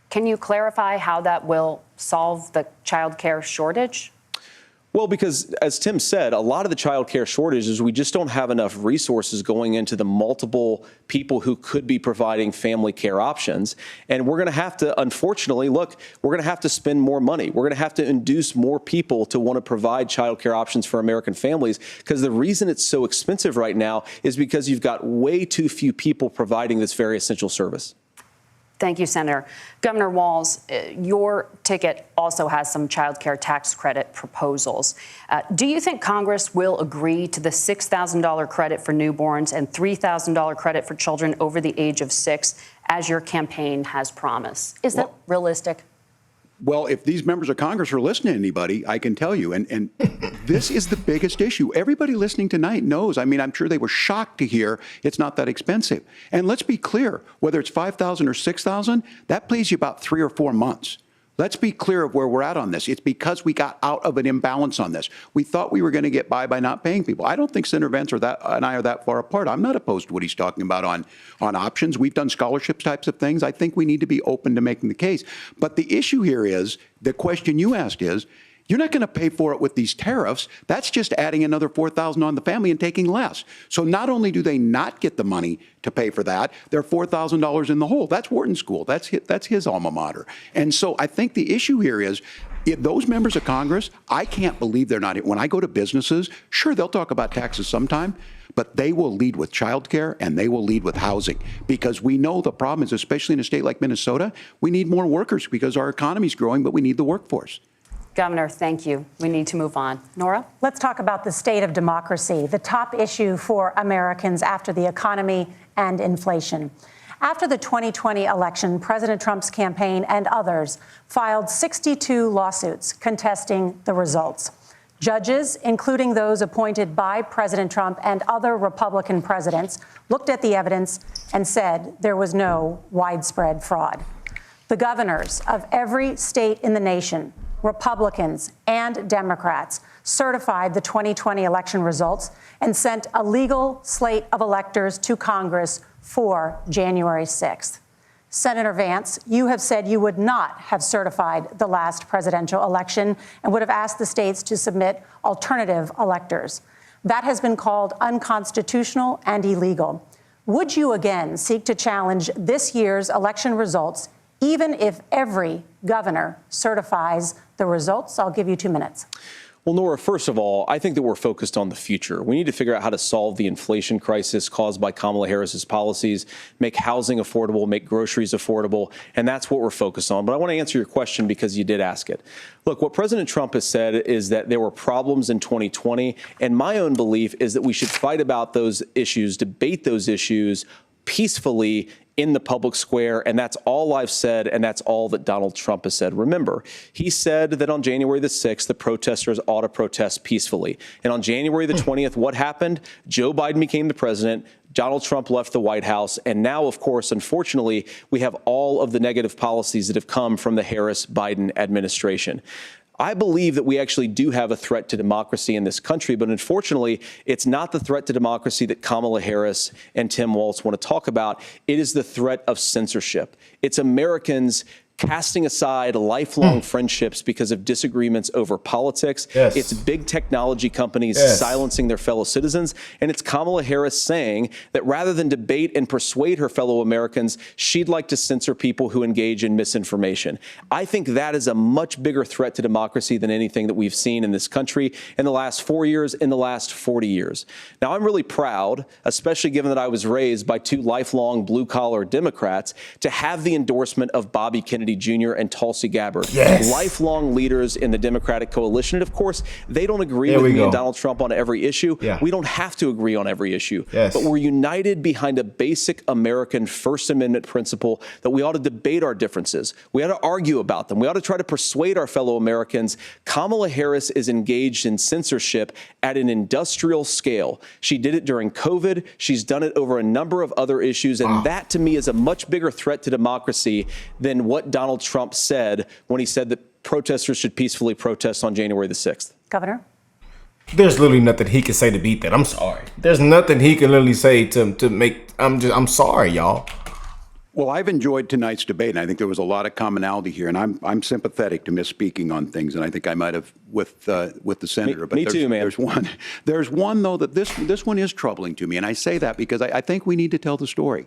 Can you clarify how that will solve the child care shortage? Well, because as Tim said, a lot of the child care shortage is we just don't have enough resources going into the multiple people who could be providing family care options. And we're going to have to, unfortunately, look, we're going to have to spend more money. We're going to have to induce more people to want to provide child care options for American families, because the reason it's so expensive right now is because you've got way too few people providing this very essential service. Thank you, Senator. Governor Walz, your ticket also has some child care tax credit proposals. Do you think Congress will agree to the $6,000 credit for newborns and $3,000 credit for children over the age of 6, as your campaign has promised? Is that realistic? Well, if these members of Congress are listening to anybody, I can tell you, and this is the biggest issue. Everybody listening tonight knows. I mean, I'm sure they were shocked to hear it's not that expensive. And let's be clear, whether it's $5,000 or $6,000, that pays you about 3 or 4 months. Let's be clear of where we're at on this. It's because we got out of an imbalance on this. We thought we were going to get by not paying people. I don't think Senator Vance and I are that far apart. I'm not opposed to what he's talking about on options. We've done scholarships types of things. I think we need to be open to making the case. But the issue here is, the question you asked is, you're not going to pay for it with these tariffs. That's just adding another $4,000 on the family and taking less. So not only do they not get the money to pay for that, they're $4,000 in the hole. That's Wharton School. That's his alma mater. And so I think the issue here is, if those members of Congress, I can't believe they're not. When I go to businesses, sure, they'll talk about taxes sometime, but they will lead with childcare and they will lead with housing, because we know the problem is, especially in a state like Minnesota, we need more workers because our economy's growing, but we need the workforce. Governor, thank you. We need to move on. Nora? Let's talk about the state of democracy, the top issue for Americans after the economy and inflation. After the 2020 election, President Trump's campaign and others filed 62 lawsuits contesting the results. Judges, including those appointed by President Trump and other Republican presidents, looked at the evidence and said there was no widespread fraud. The governors of every state in the nation Republicans and Democrats certified the 2020 election results and sent a legal slate of electors to Congress for January 6th. Senator Vance, you have said you would not have certified the last presidential election and would have asked the states to submit alternative electors. That has been called unconstitutional and illegal. Would you again seek to challenge this year's election results, even if every governor certifies the results? I'll give you 2 minutes. Well, Nora, first of all, I think that we're focused on the future. We need to figure out how to solve the inflation crisis caused by Kamala Harris's policies, make housing affordable, make groceries affordable, and that's what we're focused on. But I want to answer your question because you did ask it. Look, what President Trump has said is that there were problems in 2020, and my own belief is that we should fight about those issues, debate those issues peacefully in the public square, and that's all I've said, and that's all that Donald Trump has said. Remember, he said that on January the 6th, the protesters ought to protest peacefully. And on January the 20th, what happened? Joe Biden became the president. Donald Trump left the White House. And now, of course, unfortunately, we have all of the negative policies that have come from the Harris-Biden administration. I believe that we actually do have a threat to democracy in this country, but unfortunately, it's not the threat to democracy that Kamala Harris and Tim Walz want to talk about. It is the threat of censorship. It's Americans casting aside lifelong friendships because of disagreements over politics. Yes. It's big technology companies silencing their fellow citizens. And it's Kamala Harris saying that rather than debate and persuade her fellow Americans, she'd like to censor people who engage in misinformation. I think that is a much bigger threat to democracy than anything that we've seen in this country in the last 4 years, in the last 40 years. Now, I'm really proud, especially given that I was raised by two lifelong blue-collar Democrats, to have the endorsement of Bobby Kennedy Jr. and Tulsi Gabbard, lifelong leaders in the Democratic coalition. And of course, they don't agree with me and Donald Trump on every issue. We don't have to agree on every issue, but we're united behind a basic American First Amendment principle that we ought to debate our differences. We ought to argue about them. We ought to try to persuade our fellow Americans. Kamala Harris is engaged in censorship at an industrial scale. She did it during COVID. She's done it over a number of other issues. And that, to me, is a much bigger threat to democracy than what Donald Trump said when he said that protesters should peacefully protest on January the 6th. Governor? There's literally nothing he can say to beat that. I'm sorry. There's nothing he can literally say to make. I'm sorry, y'all. Well, I've enjoyed tonight's debate, and I think there was a lot of commonality here. And I'm sympathetic to misspeaking on things, and I think I might have with the senator. Me too, man. There's one though that this one is troubling to me, and I say that because I think we need to tell the story.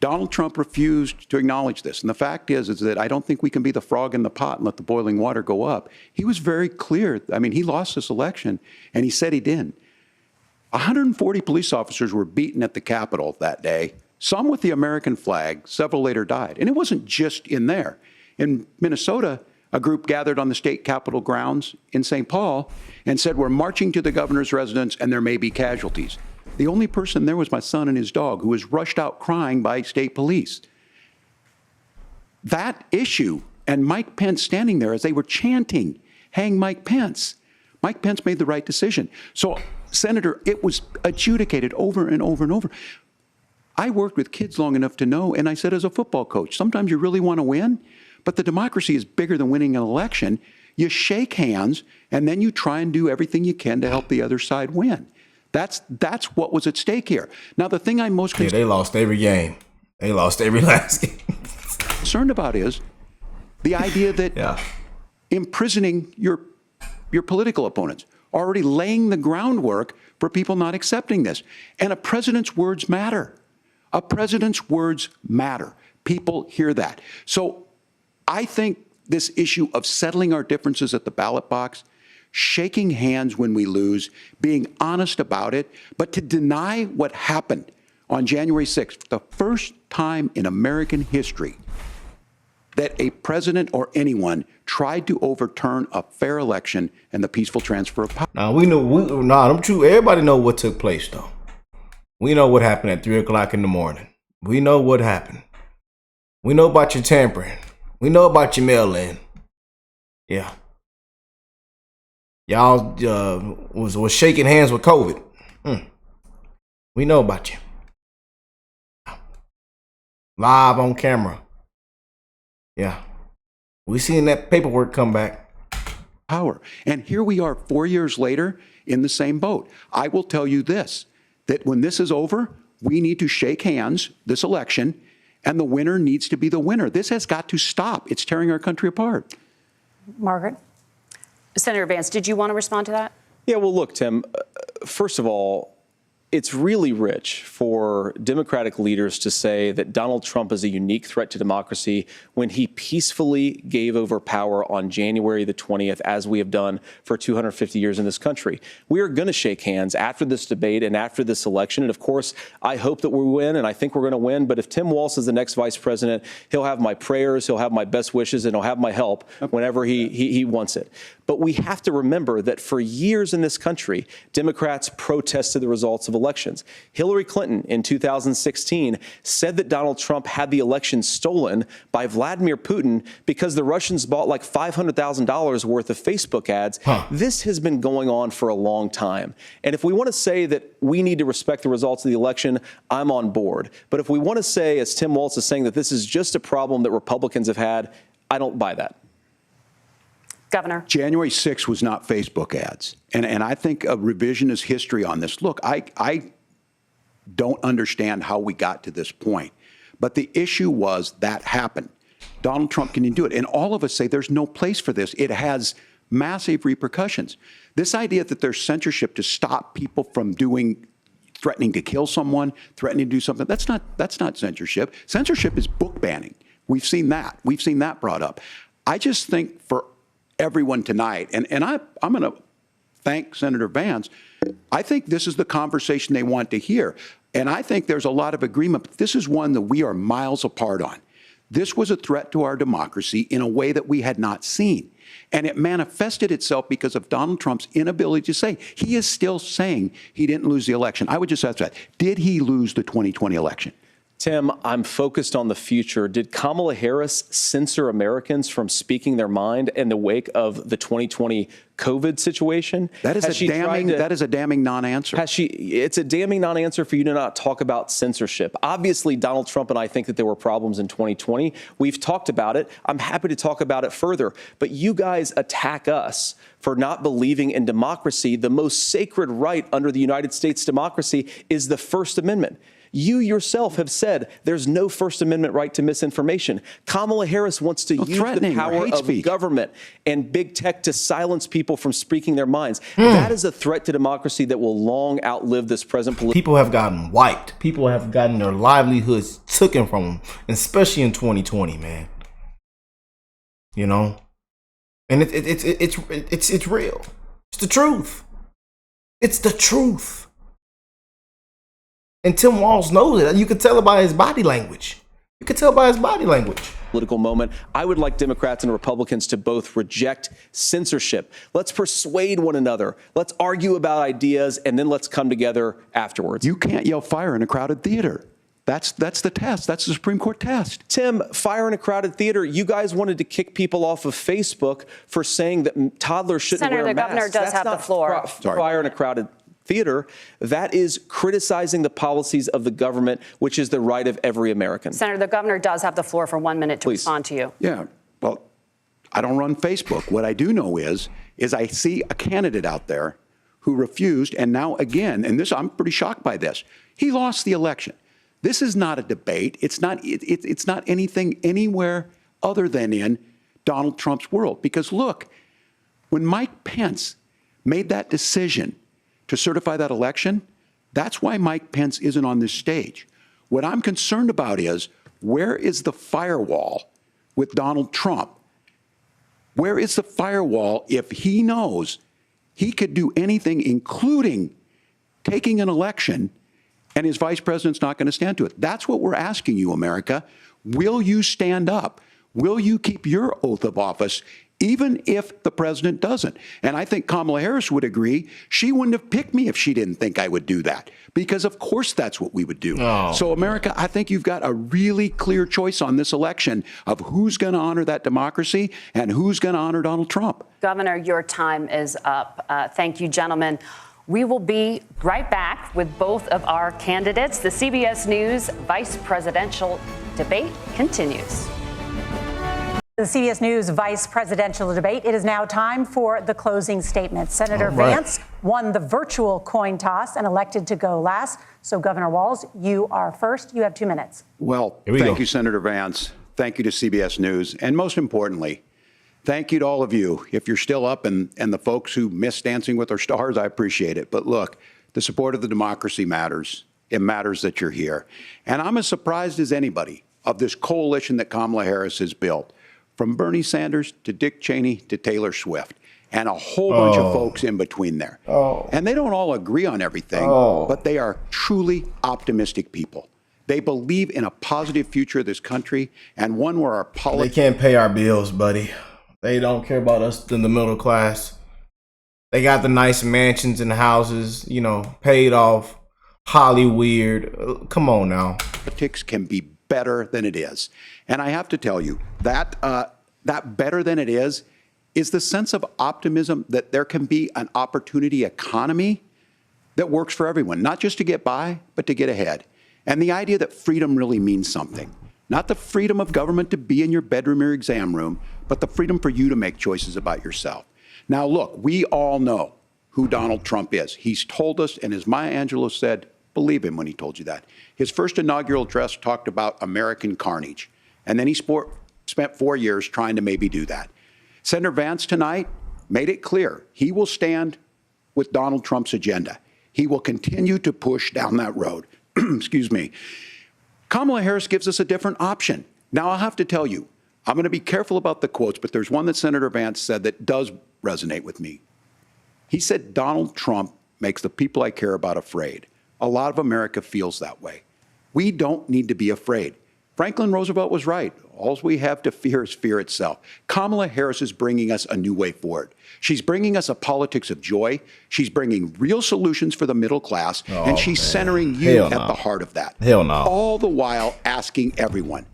Donald Trump refused to acknowledge this. And the fact is that I don't think we can be the frog in the pot and let the boiling water go up. He was very clear. I mean, he lost this election, and he said he didn't. 140 police officers were beaten at the Capitol that day, some with the American flag. Several later died. And it wasn't just in there. In Minnesota, a group gathered on the state capitol grounds in St. Paul and said, "We're marching to the governor's residence, and there may be casualties." The only person there was my son and his dog, who was rushed out crying by state police. That issue, and Mike Pence standing there as they were chanting, "Hang Mike Pence." Mike Pence made the right decision. So, Senator, it was adjudicated over and over and over. I worked with kids long enough to know, and I said as a football coach, sometimes you really want to win, but the democracy is bigger than winning an election. You shake hands, and then you try and do everything you can to help the other side win. That's what was at stake here. Now, the thing I'm most they lost every game. They lost every last game. concerned about is the idea that imprisoning your political opponents, already laying the groundwork for people not accepting this. And a president's words matter. A president's words matter. People hear that. So I think this issue of settling our differences at the ballot box, shaking hands when we lose, being honest about it, but to deny what happened on January 6th, the first time in American history that a president or anyone tried to overturn a fair election and the peaceful transfer of power. Now, everybody know what took place, though. We know what happened at 3 o'clock in the morning. We know what happened. We know about your tampering. We know about your mail-in. Yeah. Y'all was shaking hands with COVID. We know about you. Live on camera. Yeah. We seen that paperwork come back. power. And here we are 4 years later in the same boat. I will tell you this, that when this is over, we need to shake hands this election, and the winner needs to be the winner. This has got to stop. It's tearing our country apart. Margaret? Senator Vance, did you want to respond to that? Yeah, well, look, Tim, first of all, it's really rich for Democratic leaders to say that Donald Trump is a unique threat to democracy when he peacefully gave over power on January the 20th, as we have done for 250 years in this country. We are going to shake hands after this debate and after this election. And of course, I hope that we win, and I think we're going to win. But if Tim Walz is the next vice president, he'll have my prayers, he'll have my best wishes, and he'll have my help whenever he wants it. But we have to remember that for years in this country, Democrats protested the results of elections. Hillary Clinton in 2016 said that Donald Trump had the election stolen by Vladimir Putin because the Russians bought like $500,000 worth of Facebook ads. This has been going on for a long time. And if we want to say that we need to respect the results of the election, I'm on board. But if we want to say, as Tim Walz is saying, that this is just a problem that Republicans have had, I don't buy that. Governor. January 6th was not Facebook ads. And I think a revisionist history on this. Look, I don't understand how we got to this point. But the issue was that happened. Donald Trump can do it. And all of us say there's no place for this. It has massive repercussions. This idea that there's censorship to stop people from threatening to kill someone, threatening to do something, that's not censorship. Censorship is book banning. We've seen that. We've seen that brought up. I just think for everyone tonight, and I'm going to thank Senator Vance. I think this is the conversation they want to hear. And I think there's a lot of agreement, but this is one that we are miles apart on. This was a threat to our democracy in a way that we had not seen. And it manifested itself because of Donald Trump's inability to say. He is still saying he didn't lose the election. I would just ask that. Did he lose the 2020 election? Tim, I'm focused on the future. Did Kamala Harris censor Americans from speaking their mind in the wake of the 2020 COVID situation? That is a damning non-answer. It's a damning non-answer for you to not talk about censorship. Obviously, Donald Trump and I think that there were problems in 2020. We've talked about it. I'm happy to talk about it further. But you guys attack us for not believing in democracy. The most sacred right under the United States democracy is the First Amendment. You yourself have said there's no First Amendment right to misinformation. Kamala Harris wants to use the power of government and big tech to silence people from speaking their minds. That is a threat to democracy that will long outlive this present political. People have gotten wiped. People have gotten their livelihoods taken from them, especially in 2020, man. You know, and it's real. It's the truth. It's the truth. And Tim Walz knows it. You can tell it by his body language. You can tell by his body language. Political moment. I would like Democrats and Republicans to both reject censorship. Let's persuade one another. Let's argue about ideas, and then let's come together afterwards. You can't yell fire in a crowded theater. That's the test. That's the Supreme Court test. Tim, fire in a crowded theater. You guys wanted to kick people off of Facebook for saying that toddlers shouldn't wear masks. Senator, the governor does have the floor. Fire in a crowded theater. That is criticizing the policies of the government, which is the right of every American. Senator, the governor does have the floor for 1 minute to respond to you. Yeah, well, I don't run Facebook. What I do know is I see a candidate out there who refused, and now again, and this, I'm pretty shocked by this. He lost the election. This is not a debate. It's not anything anywhere other than in Donald Trump's world. Because look, when Mike Pence made that decision to certify that election, that's why Mike Pence isn't on this stage. What I'm concerned about is, where is the firewall with Donald Trump? Where is the firewall if he knows he could do anything, including taking an election, and his vice president's not going to stand to it? That's what we're asking you, America. Will you stand up? Will you keep your oath of office, even if the president doesn't? And I think Kamala Harris would agree. She wouldn't have picked me if she didn't think I would do that, because of course that's what we would do. Oh. So America, I think you've got a really clear choice on this election of who's going to honor that democracy and who's going to honor Donald Trump. Governor, your time is up. Thank you, gentlemen. We will be right back with both of our candidates. The CBS News vice presidential debate continues. The CBS News vice presidential debate. It is now time for the closing statement. Senator Vance won the virtual coin toss and elected to go last. So, Governor Walz, you are first. You have 2 minutes. Well, thank you, Senator Vance. Thank you to CBS News. And most importantly, thank you to all of you. If you're still up and the folks who miss Dancing with Our Stars, I appreciate it. But look, the support of the democracy matters. It matters that you're here. And I'm as surprised as anybody of this coalition that Kamala Harris has built, from Bernie Sanders to Dick Cheney to Taylor Swift, and a whole bunch of folks in between there. And they don't all agree on everything, but they are truly optimistic people. They believe in a positive future of this country and one where our politics... They can't pay our bills, buddy. They don't care about us in the middle class. They got the nice mansions and houses, you know, paid off. Hollyweird. Come on now. Politics can be better than it is. And I have to tell you, that better than it is the sense of optimism that there can be an opportunity economy that works for everyone, not just to get by, but to get ahead. And the idea that freedom really means something. Not the freedom of government to be in your bedroom or exam room, but the freedom for you to make choices about yourself. Now, look, we all know who Donald Trump is. He's told us, and as Maya Angelou said, believe him when he told you that. His first inaugural address talked about American carnage, and then he spent 4 years trying to maybe do that. Senator Vance tonight made it clear he will stand with Donald Trump's agenda. He will continue to push down that road. Excuse me. Kamala Harris gives us a different option. Now, I'll have to tell you, I'm going to be careful about the quotes, but there's one that Senator Vance said that does resonate with me. He said, Donald Trump makes the people I care about afraid. A lot of America feels that way. We don't need to be afraid. Franklin Roosevelt was right. All we have to fear is fear itself. Kamala Harris is bringing us a new way forward. She's bringing us a politics of joy. She's bringing real solutions for the middle class, and she's centering you at the heart of that. Hell no. All the while asking everyone,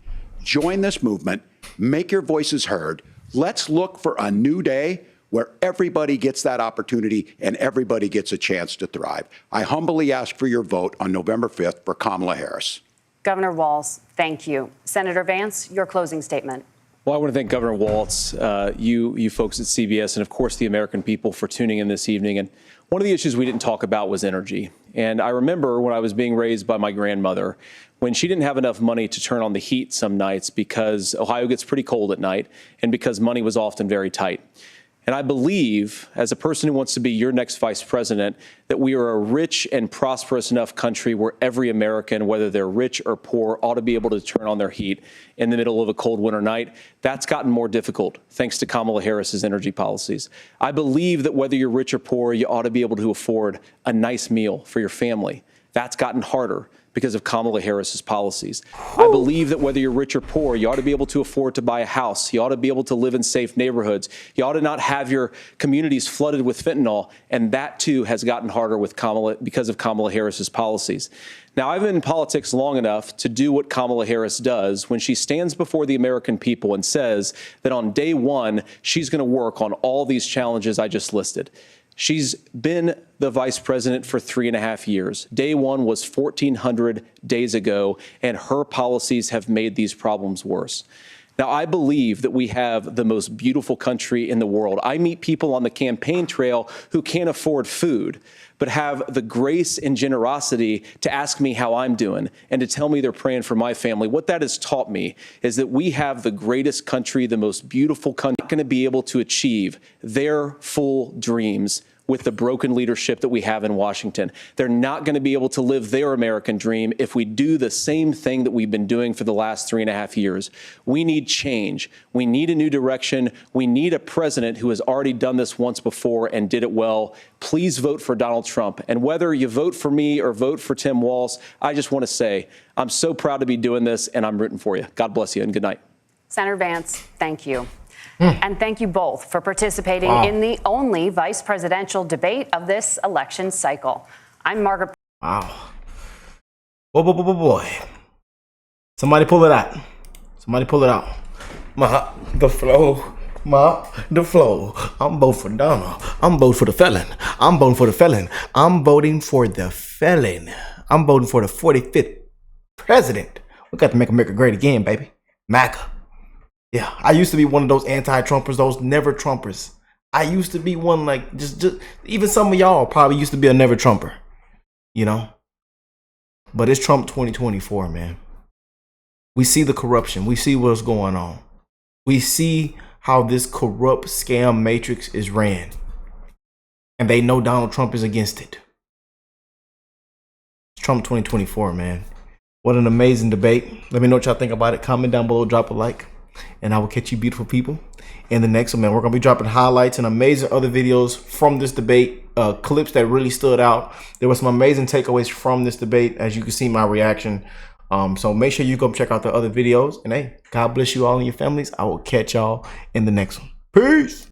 join this movement, make your voices heard. Let's look for a new day where everybody gets that opportunity and everybody gets a chance to thrive. I humbly ask for your vote on November 5th for Kamala Harris. Governor Walz, thank you. Senator Vance, your closing statement. Well, I want to thank Governor Walz, you folks at CBS, and of course the American people for tuning in this evening. And one of the issues we didn't talk about was energy. And I remember when I was being raised by my grandmother, when she didn't have enough money to turn on the heat some nights because Ohio gets pretty cold at night and because money was often very tight. And I believe, as a person who wants to be your next vice president, that we are a rich and prosperous enough country where every American, whether they're rich or poor, ought to be able to turn on their heat in the middle of a cold winter night. That's gotten more difficult thanks to Kamala Harris's energy policies. I believe that whether you're rich or poor, you ought to be able to afford a nice meal for your family. That's gotten harder because of Kamala Harris's policies. I believe that whether you're rich or poor, you ought to be able to afford to buy a house. You ought to be able to live in safe neighborhoods. You ought to not have your communities flooded with fentanyl. And that, too, has gotten harder with because of Kamala Harris's policies. Now, I've been in politics long enough to do what Kamala Harris does when she stands before the American people and says that on day one, she's going to work on all these challenges I just listed. She's been the vice president for 3.5 years. Day one was 1,400 days ago, and her policies have made these problems worse. Now, I believe that we have the most beautiful country in the world. I meet people on the campaign trail who can't afford food, but have the grace and generosity to ask me how I'm doing and to tell me they're praying for my family. What that has taught me is that we have the greatest country, the most beautiful country, going to be able to achieve their full dreams with the broken leadership that we have in Washington. They're not going to be able to live their American dream if we do the same thing that we've been doing for the last 3.5 years. We need change. We need a new direction. We need a president who has already done this once before and did it well. Please vote for Donald Trump. And whether you vote for me or vote for Tim Walz, I just want to say I'm so proud to be doing this, and I'm rooting for you. God bless you, and good night. Senator Vance, thank you. And thank you both for participating in the only vice presidential debate of this election cycle. I'm Margaret. Wow. Boy. Somebody pull it out. Somebody pull it out. The flow. I'm voting for Donald. I'm voting for the felon. I'm voting for the felon. I'm voting for the felon. I'm voting for the 45th president. We got to make America great again, baby. MAGA. Yeah, I used to be one of those anti-Trumpers, those never-Trumpers. I used to be one, like, just even some of y'all probably used to be a never-Trumper, you know? But it's Trump 2024, man. We see the corruption. We see what's going on. We see how this corrupt scam matrix is ran. And they know Donald Trump is against it. It's Trump 2024, man. What an amazing debate. Let me know what y'all think about it. Comment down below, drop a like. And I will catch you beautiful people in the next one, man. We're going to be dropping highlights and amazing other videos from this debate, clips that really stood out. There were some amazing takeaways from this debate, as you can see my reaction. So make sure you go check out the other videos. And hey, God bless you all and your families. I will catch y'all in the next one. Peace.